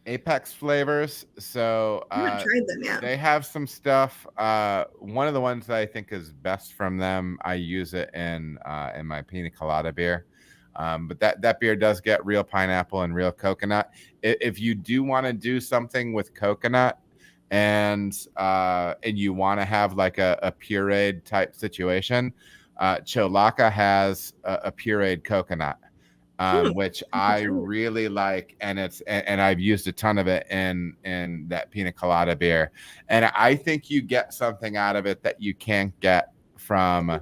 Apex flavors. So I haven't tried them yet. They have some stuff. One of the ones that I think is best from them, I use it in my pina colada beer. But that beer does get real pineapple and real coconut. If you do want to do something with coconut and you want to have like a pureed type situation, Cholaka has a pureed coconut, which I really like, and I've used a ton of it in that pina colada beer, and I think you get something out of it that you can't get from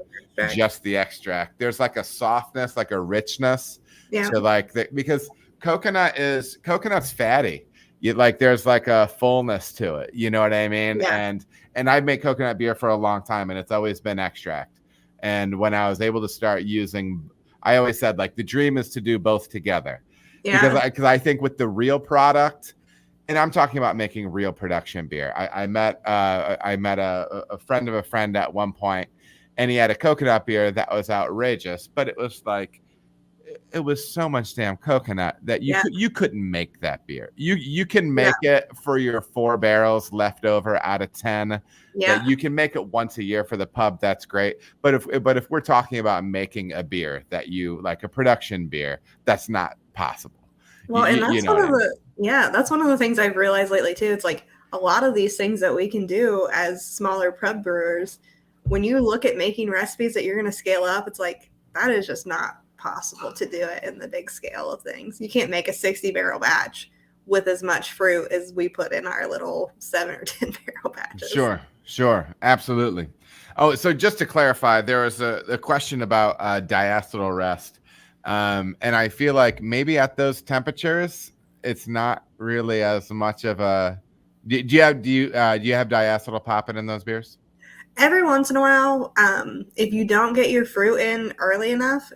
just the extract. There's like a softness, like a richness to like because coconut's fatty. There's like a fullness to it. You know what I mean? Yeah. And I've made coconut beer for a long time, and it's always been extract. And when I was able to start using, I always said like the dream is to do both together. Yeah. Because I think with the real product, and I'm talking about making real production beer. I met a friend of a friend at one point, and he had a coconut beer that was outrageous, but it was like, it was so much damn coconut that you couldn't make that beer. You can make it for your 4 barrels left over out of 10. Yeah. That you can make it once a year for the pub. That's great. But if we're talking about making a beer that you like, a production beer, that's not possible. Well, and that's one of the that's one of the things I've realized lately too. It's like a lot of these things that we can do as smaller prep brewers, when you look at making recipes that you're going to scale up, it's like, that is just not possible to do it in the big scale of things. You can't make a 60 barrel batch with as much fruit as we put in our little 7 or 10 barrel batches. Sure. Absolutely. Oh, so just to clarify, there was a question about diacetyl rest. And I feel like maybe at those temperatures, it's not really as much of a, do you have diacetyl popping in those beers? Every once in a while, if you don't get your fruit in early enough,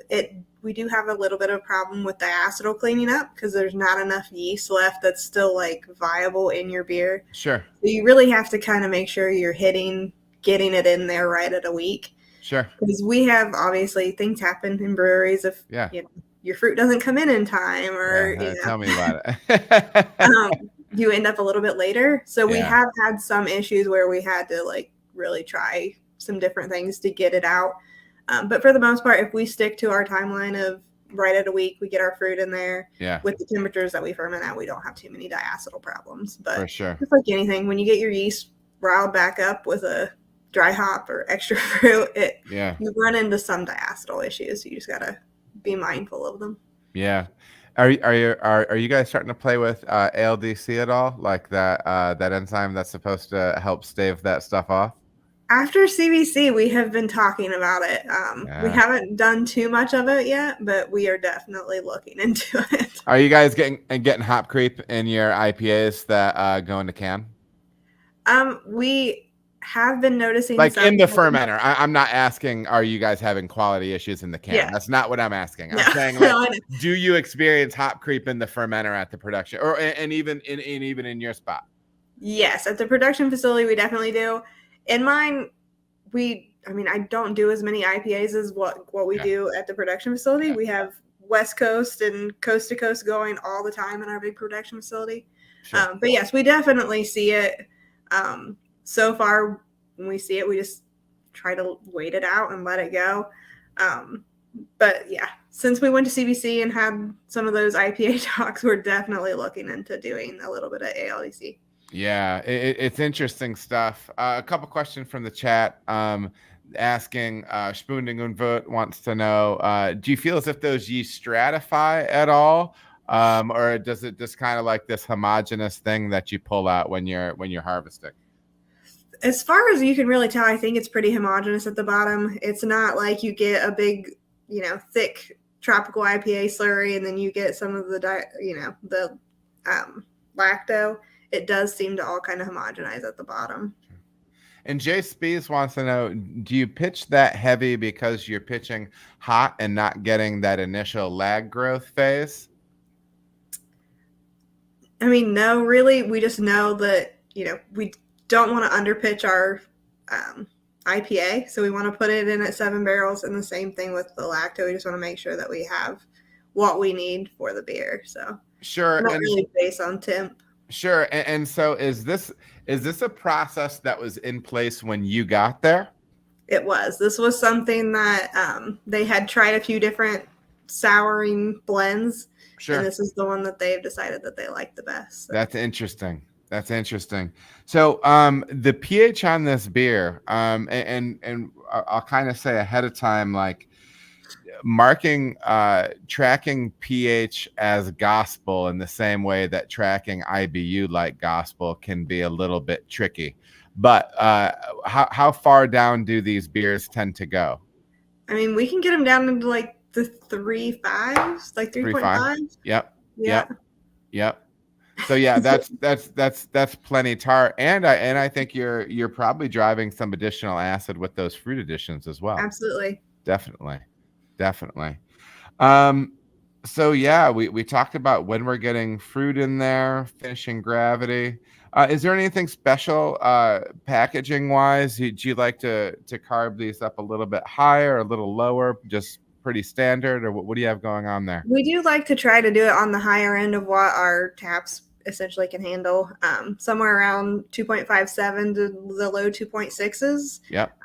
we do have a little bit of problem with diacetyl cleaning up because there's not enough yeast left that's still like viable in your beer. Sure. So you really have to kind of make sure you're getting it in there right at a week. Sure. Because we have, obviously, things happen in breweries if your fruit doesn't come in time, or tell me about it. You end up a little bit later. So we have had some issues where we had to like really try some different things to get it out. But for the most part, if we stick to our timeline of right at a week, we get our fruit in there with the temperatures that we ferment at, we don't have too many diacetyl problems. But for sure, just like anything, when you get your yeast riled back up with a dry hop or extra fruit, you run into some diacetyl issues. You just gotta be mindful of them. Yeah. Are you guys starting to play with ALDC at all? Like that enzyme that's supposed to help stave that stuff off? After CBC, we have been talking about it. We haven't done too much of it yet, but we are definitely looking into it. Are you guys getting hop creep in your IPAs that go into can? We have been noticing, like in the fermenter. I'm not asking, are you guys having quality issues in the can? Yeah. That's not what I'm asking. I'm saying, like, do you experience hop creep in the fermenter at the production, or and even in your spot? Yes, at the production facility, we definitely do. In mine, I don't do as many IPAs as what we do at the production facility. We have West Coast and coast to coast going all the time in our big production facility. Sure. But yes, we definitely see it. So far, when we see it, we just try to wait it out and let it go. But yeah, since we went to CBC and had some of those IPA talks, we're definitely looking into doing a little bit of ALDC. Yeah, it's interesting stuff. A couple questions from the chat asking, Spooning Unvert wants to know, do you feel as if those yeast stratify at all? Or does it just kind of like this homogeneous thing that you pull out when you're harvesting? As far as you can really tell, I think it's pretty homogeneous at the bottom. It's not like you get a big, thick tropical IPA slurry and then you get some of the lacto. It does seem to all kind of homogenize at the bottom. And Jay Spees wants to know, do you pitch that heavy because you're pitching hot and not getting that initial lag growth phase? I mean, no, really. We just know that, we don't want to underpitch our IPA. So we want to put it in at 7 barrels, and the same thing with the lacto. We just want to make sure that we have what we need for the beer. So sure. Not really based on temp. Sure. And so is this a process that was in place when you got there? It was. This was something that they had tried a few different souring blends. Sure. And this is the one that they've decided that they like the best. So. That's interesting. So the pH on this beer, and I'll kind of say ahead of time, like, tracking pH as gospel in the same way that tracking IBU like gospel can be a little bit tricky. But how far down do these beers tend to go? I mean, we can get them down into like the 3.5s, like 3.5. Yep. So yeah, that's plenty tart, and I think you're probably driving some additional acid with those fruit additions as well. Absolutely. Definitely. So yeah, we talked about when we're getting fruit in there, finishing gravity. Is there anything special packaging wise? Do you like to carb these up a little bit higher, a little lower, just pretty standard, or what do you have going on there? We do like to try to do it on the higher end of what our taps essentially can handle, somewhere around 2.57 to the low 2.6s. Yep.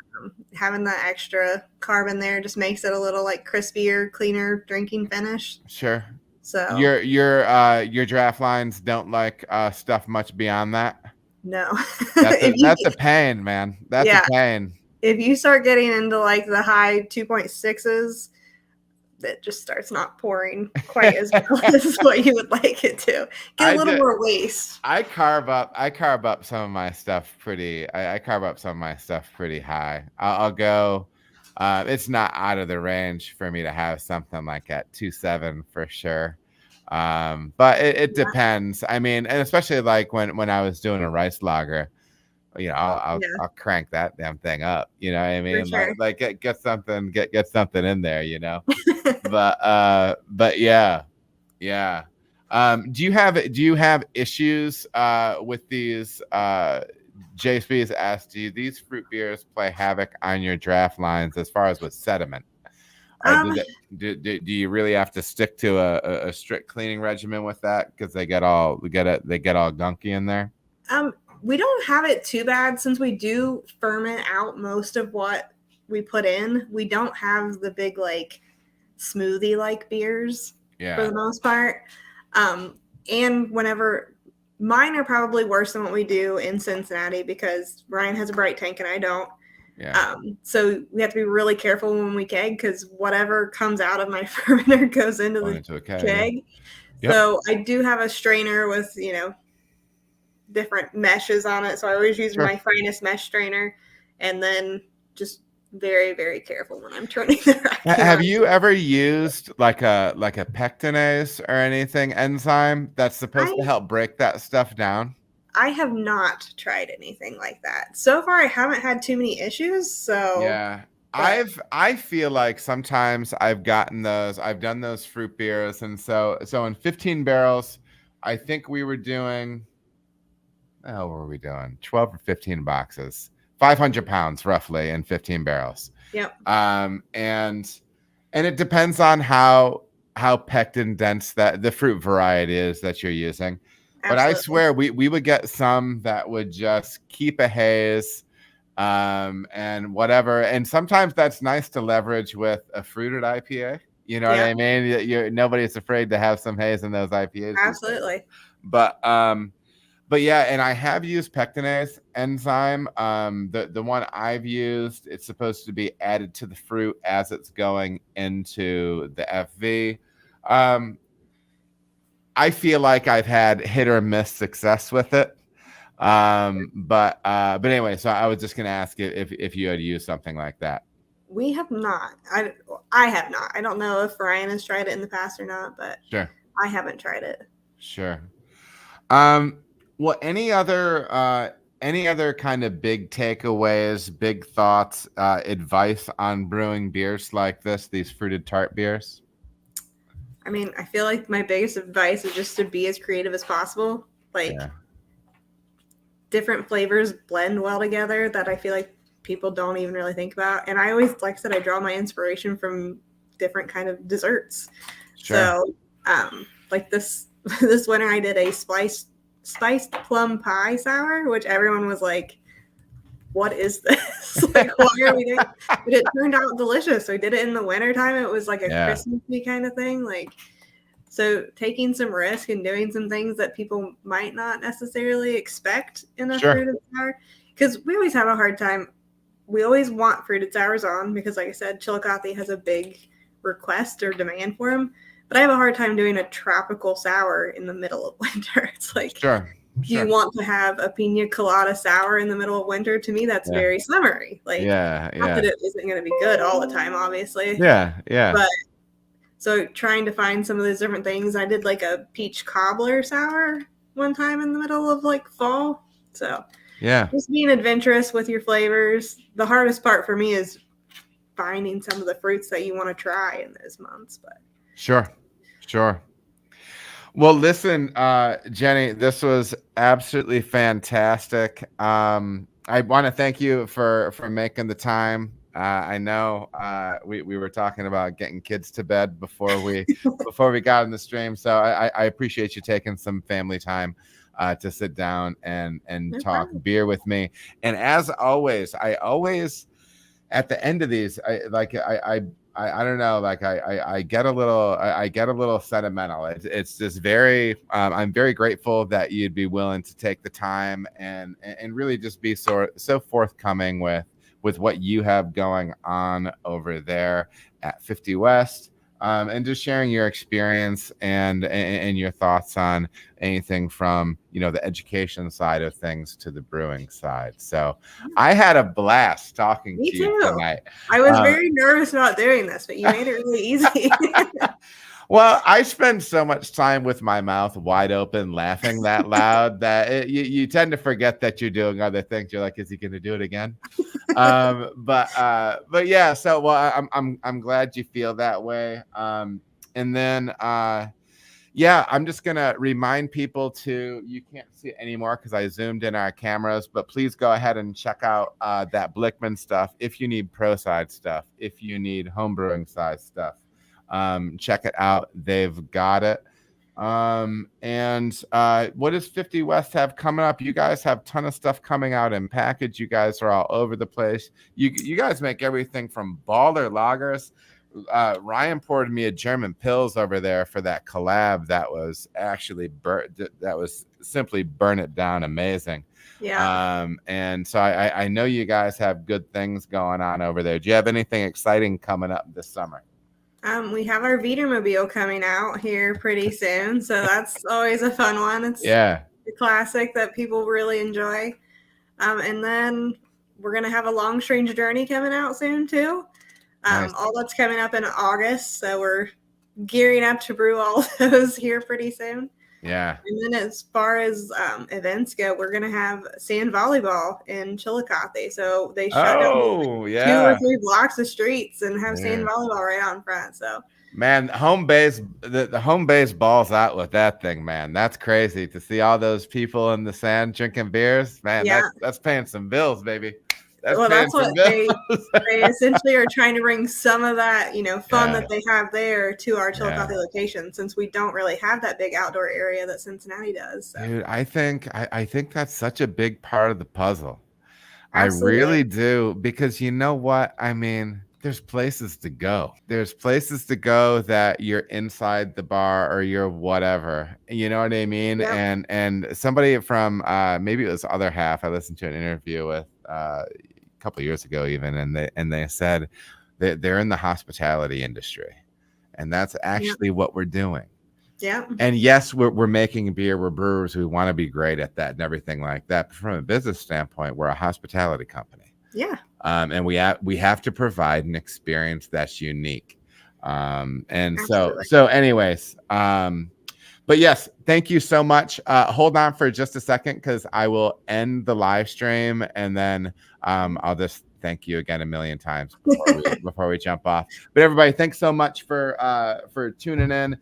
Having that extra carb in there just makes it a little like crispier, cleaner drinking finish. Sure. So your draft lines don't like stuff much beyond that? No. That's a pain, man. That's a pain. If you start getting into like the high 2.6s, that just starts not pouring quite as well as what you would like it to. Get a little more waste. I carve up some of my stuff pretty. I carve up some of my stuff pretty high. I'll go. It's not out of the range for me to have something like at 2.7 for sure. But it depends. I mean, and especially like when I was doing a rice lager, you know, I'll crank that damn thing up. You know what I mean? Sure. Like get something in there. You know. but yeah. Do you have issues with these? JSP has asked, do these fruit beers play havoc on your draft lines as far as with sediment? Or do you really have to stick to a strict cleaning regimen with that because they get all gunky in there? We don't have it too bad since we do ferment out most of what we put in. We don't have the big like smoothie like beers for the most part. And whenever mine are probably worse than what we do in Cincinnati because Ryan has a bright tank and I don't. So we have to be really careful when we keg because whatever comes out of my fermenter goes into the keg. So I do have a strainer with, you know, different meshes on it. So I always use my finest mesh strainer and then just very, very careful when I'm turning the rack. Have you ever used like a pectinase or anything enzyme that's supposed to help break that stuff down? I have not tried anything like that. So far I haven't had too many issues. So yeah. I feel like sometimes I've done those fruit beers, and so in 15 barrels, I think we were doing, what were we doing? 12 or 15 boxes, 500 pounds roughly in 15 barrels. Yep. And it depends on how pectin dense that the fruit variety is that you're using. Absolutely. But I swear we would get some that would just keep a haze, and whatever. And sometimes that's nice to leverage with a fruited IPA. You know what I mean? Nobody's afraid to have some haze in those IPAs. Absolutely. But yeah, and I have used pectinase enzyme. The one I've used, it's supposed to be added to the fruit as it's going into the FV. I feel like I've had hit or miss success with it. But anyway, so I was just going to ask if you had used something like that. We have not. I have not. I don't know if Ryan has tried it in the past or not, but sure, I haven't tried it. Sure. Well, any other kind of big takeaways, big thoughts, advice on brewing beers like this, these fruited tart beers? I mean, I feel like my biggest advice is just to be as creative as possible. Like different flavors blend well together that I feel like people don't even really think about. And I always, like I said, I draw my inspiration from different kind of desserts. Sure. So like this winter I did a spiced plum pie sour, which everyone was like, what is this? Like, why are we doing? But it turned out delicious. So we did it in the wintertime. It was like a Christmassy kind of thing. Like, so taking some risk and doing some things that people might not necessarily expect in a fruited sour. Because we always have a hard time. We always want fruited sours on because, like I said, Chillicothe has a big request or demand for them. But I have a hard time doing a tropical sour in the middle of winter. It's like, do you want to have a pina colada sour in the middle of winter? To me, that's very summery. Like, not that it isn't going to be good all the time, obviously. But so trying to find some of those different things. I did like a peach cobbler sour one time in the middle of like fall. So just being adventurous with your flavors. The hardest part for me is finding some of the fruits that you want to try in those months. But Sure. Well, listen, Jenny, this was absolutely fantastic. I want to thank you for making the time. I know we were talking about getting kids to bed before we got in the stream, so I appreciate you taking some family time to sit down and talk beer with me. And as always, I always at the end of these, I don't know, like I get a little I get a little sentimental. It's just very I'm very grateful that you'd be willing to take the time and really just be so forthcoming with what you have going on over there at 50 West, and just sharing your experience and your thoughts on anything from, you know, the education side of things to the brewing side. So I had a blast talking Me to you too. tonight. I was very nervous about doing this, but you made it really easy. Well, I spend so much time with my mouth wide open, laughing that loud that you tend to forget that you're doing other things. You're like, is he going to do it again? But yeah. So well, I'm glad you feel that way. And then yeah, I'm just gonna remind people to, you can't see it anymore because I zoomed in our cameras, but please go ahead and check out that Blickman stuff if you need pro side stuff, if you need homebrewing side stuff. Check it out. They've got it. And what does 50 West have coming up? You guys have a ton of stuff coming out in package. You guys are all over the place. You guys make everything from baller lagers. Ryan poured me a German Pils over there for that collab that was actually that was simply burn it down amazing. Yeah. And so I know you guys have good things going on over there. Do you have anything exciting coming up this summer? We have our VitaMobile coming out here pretty soon, so that's always a fun one. It's Yeah, a classic that people really enjoy. And then we're gonna have a Long Strange Journey coming out soon too. nice. All that's coming up in August, so we're gearing up to brew all those here pretty soon. Yeah. And then as far as events go, we're going to have sand volleyball in Chillicothe. So they shut down like 2 or 3 blocks of streets and have sand volleyball right out in front. So man, home base, the home base balls out with that thing, man. That's crazy to see all those people in the sand drinking beers. Man, yeah. that's paying some bills, baby. That's what they essentially are trying to bring some of that, you know, fun that they have there to our Chillicothe location, since we don't really have that big outdoor area that Cincinnati does. So. Dude, I think that's such a big part of the puzzle. Absolutely. I really do, because you know what? I mean, there's places to go. There's places to go that you're inside the bar or you're whatever. You know what I mean? Yep. And somebody from maybe it was Other Half, I listened to an interview with a couple years ago even, and they said that they're in the hospitality industry, and that's actually what we're doing. Yeah. And yes, we're making beer. We're brewers. We want to be great at that and everything like that. But from a business standpoint, we're a hospitality company. Yeah. And we have to provide an experience that's unique. And Absolutely. so anyways, but yes, thank you so much. Hold on for just a second, because I will end the live stream, and then I'll just thank you again a million times before we jump off. But everybody, thanks so much for tuning in.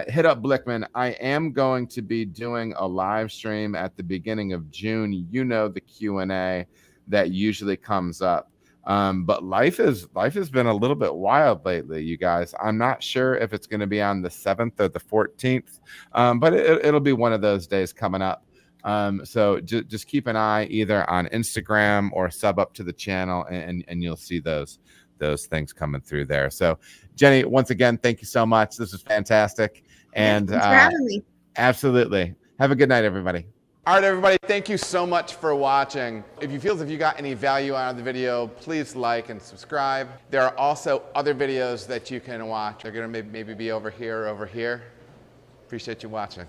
Hit up Blickman. I am going to be doing a live stream at the beginning of June. You know, the Q&A that usually comes up. But life has been a little bit wild lately, you guys. I'm not sure if it's going to be on the 7th or the 14th, but it'll be one of those days coming up. So just keep an eye either on Instagram or sub up to the channel, and you'll see those things coming through there. So Jenny, once again, thank you so much. This was fantastic. And thanks for having me. Absolutely. Have a good night, everybody. All right, everybody, thank you so much for watching. If you feel as if you got any value out of the video, please like and subscribe. There are also other videos that you can watch. They're gonna maybe be over here or over here. Appreciate you watching.